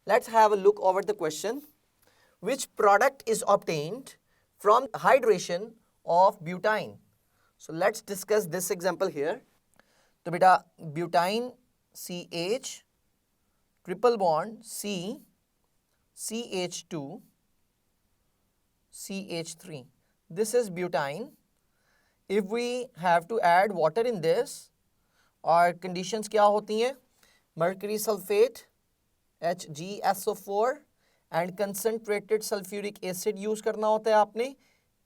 [SPEAKER 1] let's have a look over the question. Which product is obtained from hydration of butane? So let's discuss this example here. तो बेटा butyne CH triple bond C CH2 CH3. This is butane. If we have to add water in this, और conditions क्या होती हैं, mercury sulfate HgSO4 and concentrated sulfuric acid use करना होता है आपने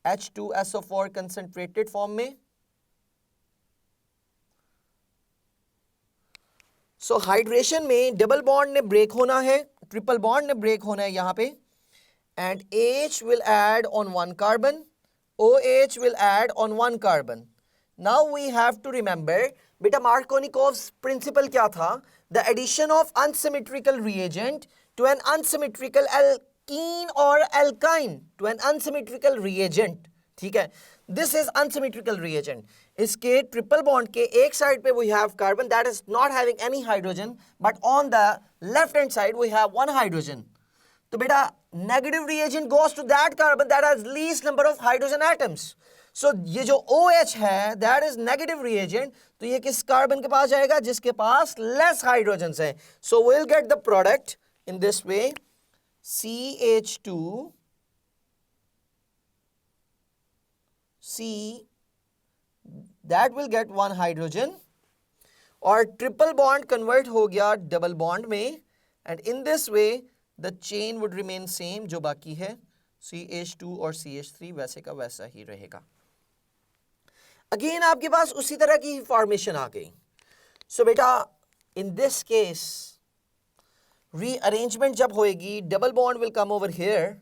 [SPEAKER 1] H2SO4 concentrated फॉर्म में. सो हाइड्रेशन में डबल बॉन्ड ने ब्रेक होना है, ट्रिपल बॉन्ड ने ब्रेक होना है यहाँ पे, and H will add on one carbon, OH will add on one carbon. Now we have to remember, बेटा मार्कोनिकोव्स प्रिंसिपल क्या था, the addition of unsymmetrical reagent to an unsymmetrical alkene or alkyne to an unsymmetrical reagent. ठीक है, this is unsymmetrical reagent. इसके triple bond के एक side पे we have carbon that is not having any hydrogen, but on the left hand side we have one hydrogen. तो बेटा negative reagent goes to that carbon that has least number of hydrogen atoms. So ये जो OH है that is negative reagent, तो ये किस carbon के पास जाएगा, जिसके पास less hydrogens हैं. So we'll get the product in this way, CH2 C, that will get one hydrogen, और ट्रिपल बॉन्ड कन्वर्ट हो गया डबल बॉन्ड में, and in this way the chain would remain same, जो बाकी है CH2 और CH3 वैसे का वैसा ही रहेगा. अगेन आपके पास उसी तरह की फॉर्मेशन आ गई. सो बेटा इन दिस केस रीअरेंजमेंट जब होएगी, double bond will come over here,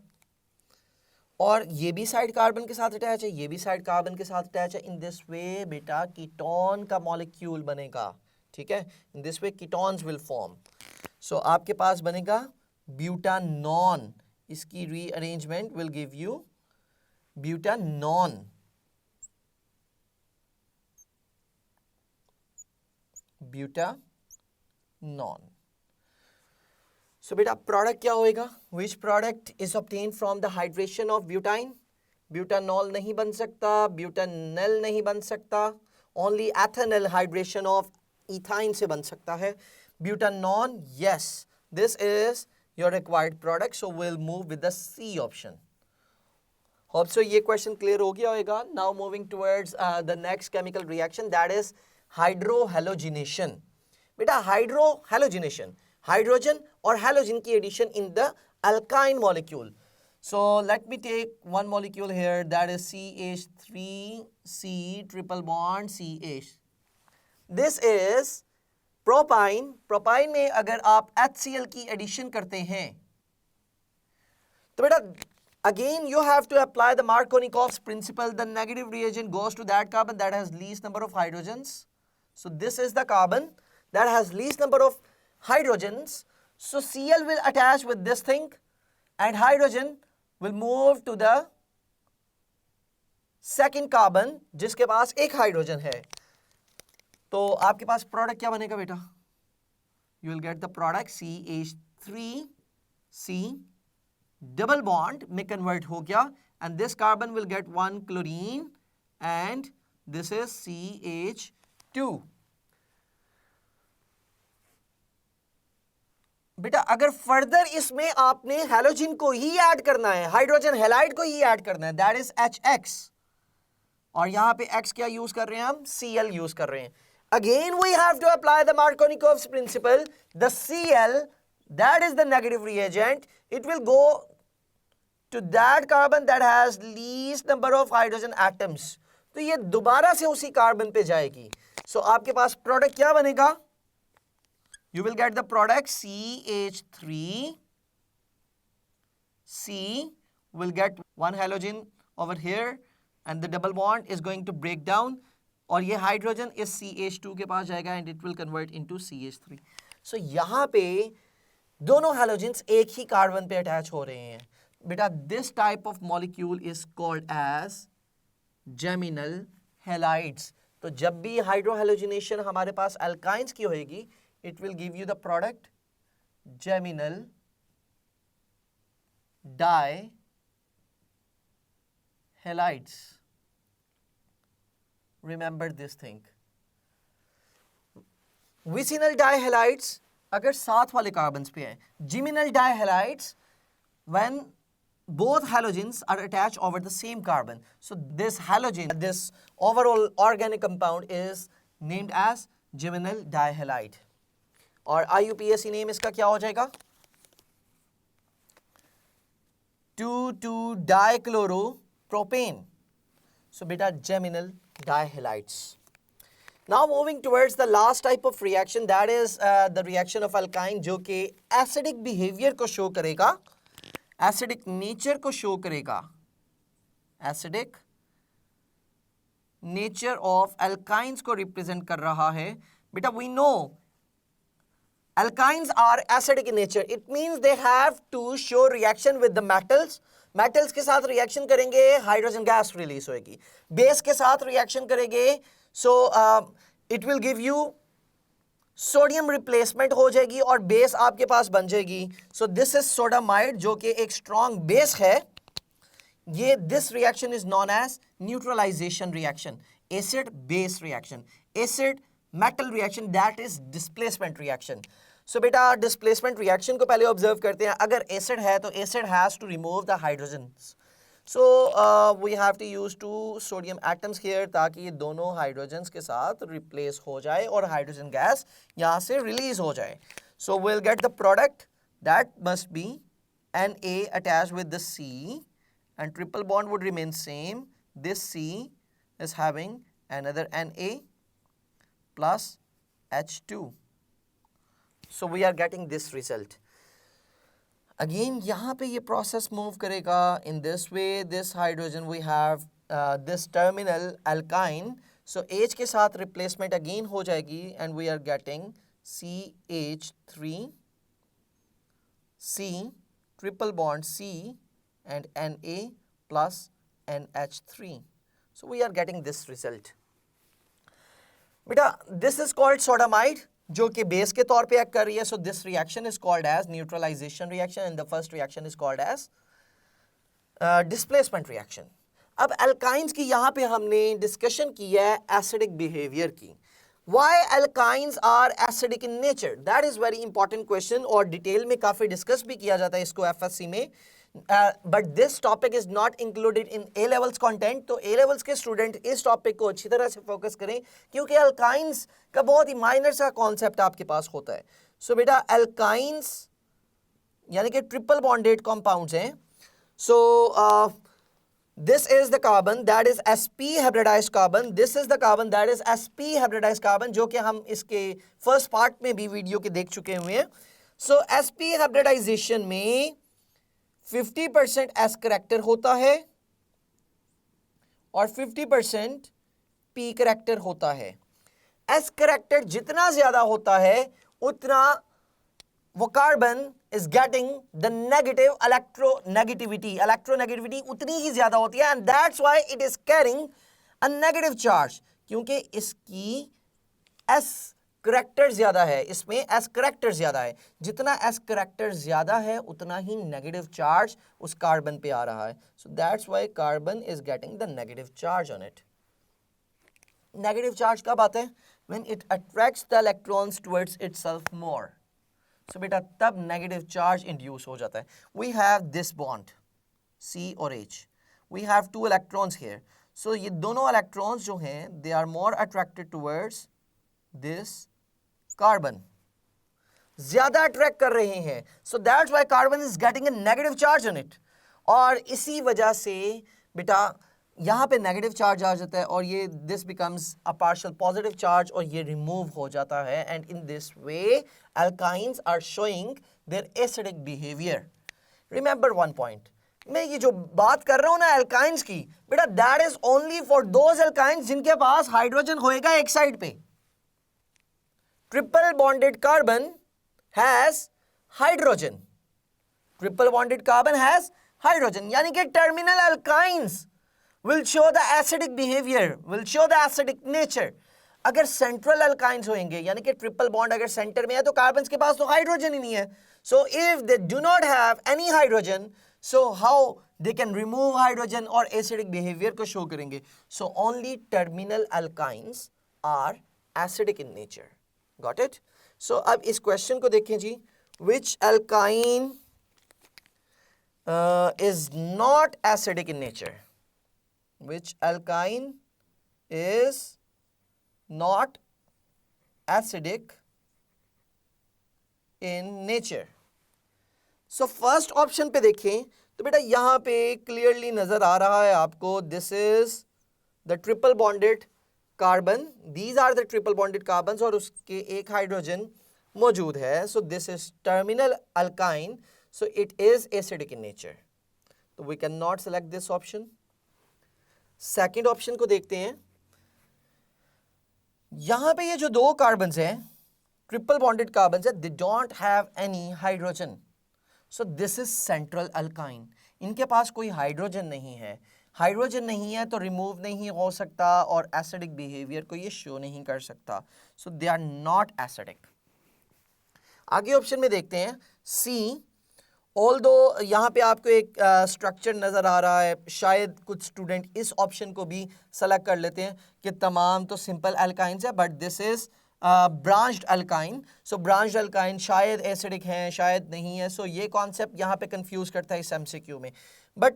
[SPEAKER 1] और ये भी साइड कार्बन के साथ अटैच है, ये भी साइड कार्बन के साथ अटैच है. इन दिस वे बेटा कीटोन का मॉलिक्यूल बनेगा. ठीक है, in this way ketones will form. So आपके पास बनेगा ब्यूटानॉन. इसकी rearrangement will give you butanone. Butanone. So बेटा प्रोडक्ट क्या होएगा, which product is obtain from the hydration of butyne. Butanol नहीं बन सकता, ब्यूटानल नहीं बन सकता, only ethanal hydration of ethyne से बन सकता है. Butanone, yes, this is your required product. So will move with the C option. Hope so ये क्वेश्चन क्लियर हो गया होगा. Now moving towards the next chemical reaction, that is hydrohalogenation. बेटा hydrohalogenation, hydrogen और हैलोजन की addition in the alkyne molecule. So let me take one molecule here, that is CH3C triple bond CH. This is propyne. Propyne में अगर आप HCl की addition करते हैं तो बेटा again you have to apply the Markovnikov's principle. The negative reagent goes to that carbon that has least number of hydrogens. So this is the carbon that has least number of hydrogens. So Cl will attach with this thing and hydrogen will move to the second carbon जिसके पास एक hydrogen है. तो आपके पास product क्या बनेगा बेटा? You will get the product CH3C double bond में convert हो गया and this carbon will get one chlorine and this is CH2. बेटा अगर फर्दर इसमें आपने हैलोजन को ही ऐड करना है, हाइड्रोजन हैलाइड को ही ऐड करना है, दैट इज HX, और यहां पे X क्या यूज कर रहे हैं हम? Cl यूज कर रहे हैं. Again we have to apply the Markovnikov's principle. The Cl, that is the negative reagent, it will go to that carbon that has least number of hydrogen atoms. तो ये दोबारा से उसी कार्बन पे जाएगी. So आपके पास प्रोडक्ट क्या बनेगा? You will get the product CH3C will get one halogen over here and the double bond is going to break down और ये हाइड्रोजन इस CH2 के पास जाएगा and it will convert into CH3. So यहाँ पे दोनों हैलोजेंस एक ही carbon पे अटैच हो रहे हैं. बेटा this type of molecule is called as geminal halides. तो जब भी हाइड्रोहैलोजिनेशन हमारे पास अल्काइंस की होगी, it will give you the product geminal dihalides. Remember this thing. Vicinal dihalides अगर साथ वाले कार्बन्स पे हैं. Geminal dihalides when both halogens are attached over the same carbon. So this halogen, this overall organic compound is named as geminal dihalide. और IUPAC name इसका क्या हो जाएगा? 2,2-dichloropropane. So beta geminal dihalides. Now moving towards the last type of reaction, that is the reaction of alkyne जो कि acidic behavior को show करेगा, acidic nature को show करेगा. Acidic nature of alkynes को represent कर रहा है. बेटा we know alkynes are acidic in nature. It means they have to show reaction with the metals. metals के साथ reaction करेंगे, hydrogen gas release होएगी. base के साथ reaction करेंगे, so it will give you sodium replacement हो जाएगी और base आपके पास बन जाएगी. So this is sodamide जो कि एक strong base है. ये this reaction is known as neutralization reaction, acid base reaction, acid metal reaction, that is displacement reaction. So बेटा displacement reaction को पहले observe करते हैं. अगर acid है तो acid has to remove the hydrogens. So we have to use 2 sodium atoms here ताकि ये दोनों hydrogens के साथ replace हो जाए और hydrogen gas यहाँ से release हो जाए. So we'll get the product that must be Na attached with the C and triple bond would remain same. This C is having another Na plus H2. So we are getting this result. Again यहाँ पे ये process move करेगा in this way. This hydrogen we have this terminal alkyne. So H के साथ replacement again हो जाएगी and we are getting CH3 C triple bond C and Na plus NH3. So we are getting this result. बेटा this is called sodamide जो कि base के तौर पे एक्ट कर रही है. So this reaction is called as neutralization reaction and the first reaction is called as displacement reaction. अब alkynes की यहाँ पे हमने डिस्कशन की है acidic behavior की. Why alkynes are acidic in nature? That is very important question और detail में काफ़ी डिस्कस भी किया जाता है इसको FSC में. But this topic is not included in A levels content. तो A levels के स्टूडेंट इस टॉपिक को अच्छी तरह से फोकस करें क्योंकि अल्काइंस का बहुत ही माइनर सा कॉन्सेप्ट आपके पास होता है. सो बेटा अल्काइंस यानी कि ट्रिपल बॉन्डेड कंपाउंड्स हैं. So this is the carbon that is sp hybridized carbon, this is the carbon that is sp hybridized carbon, जो कि हम इसके फर्स्ट पार्ट में भी वीडियो के देख चुके हुए हैं. सो sp हाइब्रिडाइजेशन में 50% s करेक्टर होता है और 50% p करेक्टर होता है. s करेक्टर जितना ज्यादा होता है उतना वो carbon is getting the negative electronegativity उतनी ही ज्यादा होती है, and that's why it is carrying a negative charge, क्योंकि इसकी s करेक्टर ज्यादा है, इसमें s करेक्टर ज्यादा है. जितना s करेक्टर ज्यादा है उतना ही नेगेटिव चार्ज उस कार्बन पे आ रहा है. So that's why carbon is getting the negative charge on it. Negative charge कब आता है? When it attracts the electrons towards itself more. So बेटा तब नेगेटिव चार्ज इंड्यूस हो जाता है. We have this bond C और H. We have two electrons here. So ये दोनों इलेक्ट्रॉन्स जो हैं they are more attracted towards this carbon. ज्यादा अट्रैक्ट कर रहे हैं. So that's why carbon is getting a negative charge on it. और इसी वजह से बेटा यहाँ पे नेगेटिव चार्ज आ जाता है और ये this becomes a partial positive charge और ये रिमूव हो जाता है. And in this way alkynes are showing their acidic behaviour. Remember one point, मैं ये जो बात कर रहा हूं ना अल्काइंस की, बेटा that is only for those alkynes जिनके पास हाइड्रोजन होएगा एक साइड पे. Triple bonded carbon has hydrogen, triple bonded carbon has hydrogen, यानी कि terminal alkynes will show the acidic behavior, will show the acidic nature. अगर central alkynes होंगे यानी कि ट्रिपल बॉन्ड अगर सेंटर में है तो कार्बन्स के पास तो हाइड्रोजन ही नहीं है. So if they do not have any hydrogen, so how they can remove hydrogen और एसिडिक बिहेवियर को शो करेंगे. So only terminal alkynes are acidic in nature. Got it? So अब इस क्वेश्चन को देखें जी. Which alkyne is not acidic in nature? Which alkyne is not acidic in nature? So first option पे देखें तो बेटा यहाँ पे क्लियरली नजर आ रहा है आपको, this is the triple bonded carbon, these are the triple bonded carbons और उसके एक हाइड्रोजन मौजूद है. So this is terminal alkyne, so it is acidic in nature. तो we cannot select this option. Second option को देखते हैं. यहां पे ये जो दो कार्बन्स हैं ट्रिपल बॉन्डेड कार्बन्स है, they don't have any hydrogen. So this is central alkyne. इनके पास कोई हाइड्रोजन नहीं है. हाइड्रोजन नहीं है तो रिमूव नहीं हो सकता और एसिडिक बिहेवियर को ये शो नहीं कर सकता. सो दे आर नॉट एसिडिक. आगे ऑप्शन में देखते हैं सी. ऑल्दो यहाँ पे आपको एक स्ट्रक्चर नज़र आ रहा है, शायद कुछ स्टूडेंट इस ऑप्शन को भी सेलेक्ट कर लेते हैं कि तमाम तो सिंपल अल्काइंस है, but this is branched alkyne. So branched alkyne शायद एसिडिक हैं शायद नहीं है. सो ये कॉन्सेप्ट यहाँ पे कंफ्यूज करता है इस एमसीक्यू में. But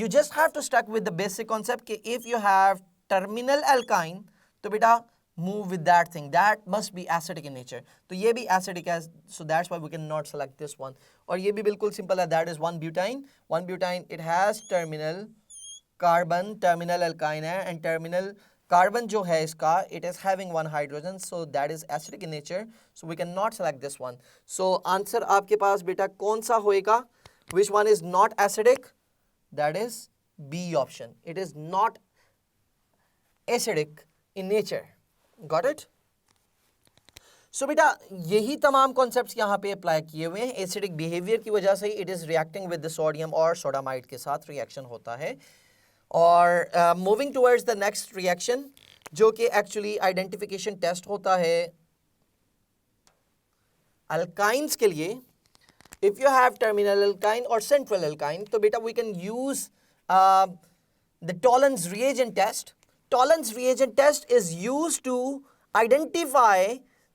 [SPEAKER 1] you just have to stuck with the basic concept कि if you have terminal alkyne तो बेटा move with that thing, that must be acidic in nature. तो ये भी acidic है, so that's why we cannot select this one. और ये भी बिल्कुल simple है, that is 1-butene. 1-butene it has terminal carbon, terminal alkyne है, and terminal carbon जो है इसका it is having one hydrogen, so that is acidic in nature, so we cannot select this one. So answer आपके पास बेटा कौन सा होएगा? Which one is not acidic? That is B option. It is not acidic in nature. Got it? So बेटा यही तमाम concepts यहाँ पे अप्लाई किए हुए हैं. एसिडिक बिहेवियर की वजह से it is reacting with the sodium और सोडामाइड के साथ रिएक्शन होता है. और moving towards the next reaction जो कि एक्चुअली आइडेंटिफिकेशन टेस्ट होता है अल्काइंस के लिए. If you have terminal alkyne और सेंट्रल अल्काइन तो बेटा we can use the Tollens reagent test. Tollens reagent test is used to identify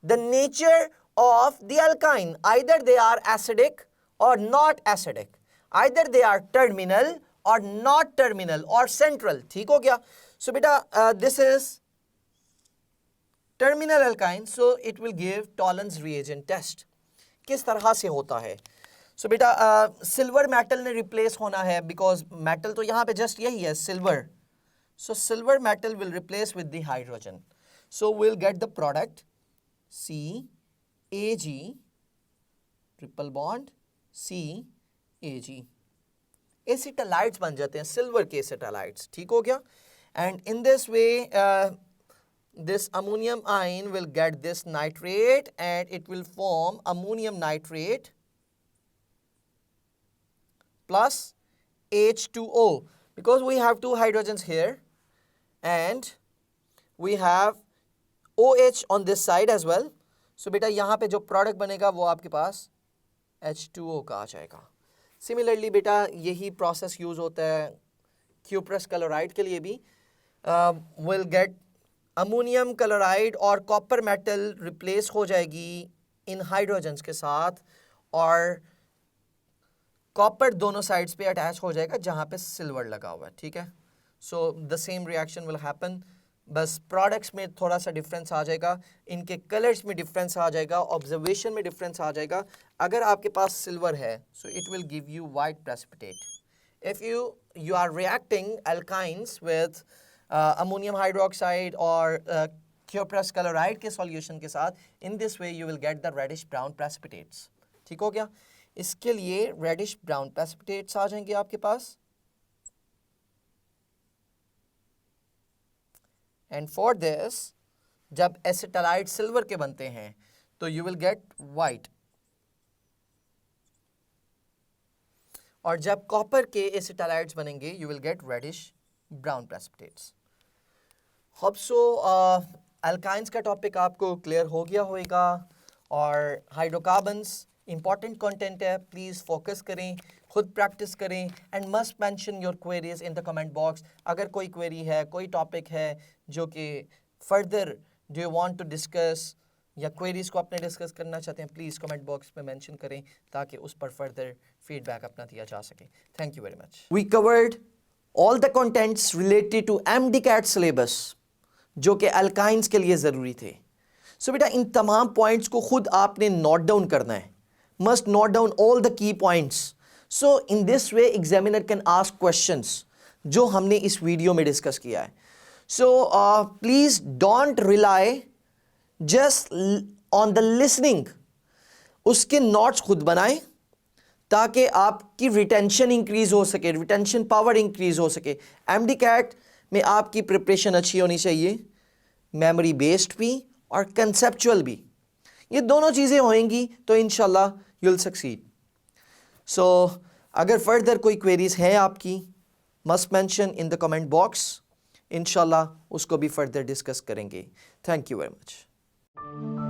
[SPEAKER 1] the nature of the alkyne. Either they are acidic or not acidic. Either they are terminal or not terminal or central. ठीक हो गया? So beta this is terminal alkyne, so it will give Tollens reagent test. किस तरह से होता है? So बेटा silver metal ने रिप्लेस होना है, बिकॉज मेटल तो यहाँ पे जस्ट यही है silver. So silver metal will replace with the hydrogen. So will get the product CAG triple bond CAG. एसिटालाइट्स बन जाते हैं, सिल्वर के एसिटालाइट्स. ठीक हो गया. And in this way this ammonium ion will get this nitrate and it will form ammonium nitrate plus H2O, because we have two hydrogens here and we have OH on this side as well. So बेटा यहाँ पे जो product बनेगा वो आपके पास H2O का आ जाएगा. Similarly बेटा यही process use होता है cuprous chloride के लिए भी. Will get अमोनियम क्लोराइड और कॉपर मेटल रिप्लेस हो जाएगी इन हाइड्रोजन्स के साथ, और कॉपर दोनों साइड्स पे अटैच हो जाएगा जहां पे सिल्वर लगा हुआ है. ठीक है. So the same reaction will happen, बस प्रोडक्ट्स में थोड़ा सा डिफरेंस आ जाएगा, इनके कलर्स में डिफरेंस आ जाएगा, ऑब्जर्वेशन में डिफरेंस आ जाएगा. अगर आपके पास सिल्वर है so it will give you white precipitate. If you are reacting alkynes with ammonium hydroxide और cuprous chloride के सॉल्यूशन के साथ, in this way you will get the reddish brown precipitates. ठीक हो गया. इसके लिए रेडिश ब्राउन प्रेसिपिटेट्स आ जाएंगे आपके पास. एंड फॉर दिस जब एसिटालाइट सिल्वर के बनते हैं तो यू विल गेट वाइट, और जब कॉपर के एसिटालाइट्स बनेंगे you will get reddish brown precipitates. Hope so alkynes का टॉपिक आपको क्लियर हो गया होगा, और हाइड्रोकार्बन्स इंपॉर्टेंट कंटेंट है. प्लीज़ फोकस करें, खुद प्रैक्टिस करें, and must mention your queries in the comment box. अगर कोई क्वेरी है, कोई टॉपिक है जो कि further do you want to discuss, या क्वेरीज को अपने डिस्कस करना चाहते हैं, प्लीज़ कमेंट बॉक्स में मेंशन करें ताकि उस पर फर्दर फीडबैक अपना दिया जा सके. Thank you very much. We covered all the contents related to MDCAT syllabus जो कि अल्काइंस के लिए ज़रूरी थे. सो बेटा इन तमाम पॉइंट्स को खुद आपने नोट डाउन करना है. Must note down all the key points. So in this way examiner can ask questions जो हमने इस वीडियो में डिस्कस किया है. So please don't rely just on the listening. उसके नोट्स खुद बनाएं ताकि आपकी रिटेंशन इंक्रीज हो सके, रिटेंशन पावर इंक्रीज हो सके. MDCAT में आपकी प्रिपरेशन अच्छी होनी चाहिए, मेमोरी बेस्ड भी और कंसेप्चुअल भी. ये दोनों चीज़ें होंगी तो इंशाल्लाह यू विल सक्सीड. सो अगर फर्दर कोई क्वेरीज है आपकी, must mention in the comment box. इंशाल्लाह उसको भी फर्दर डिस्कस करेंगे. Thank you very much.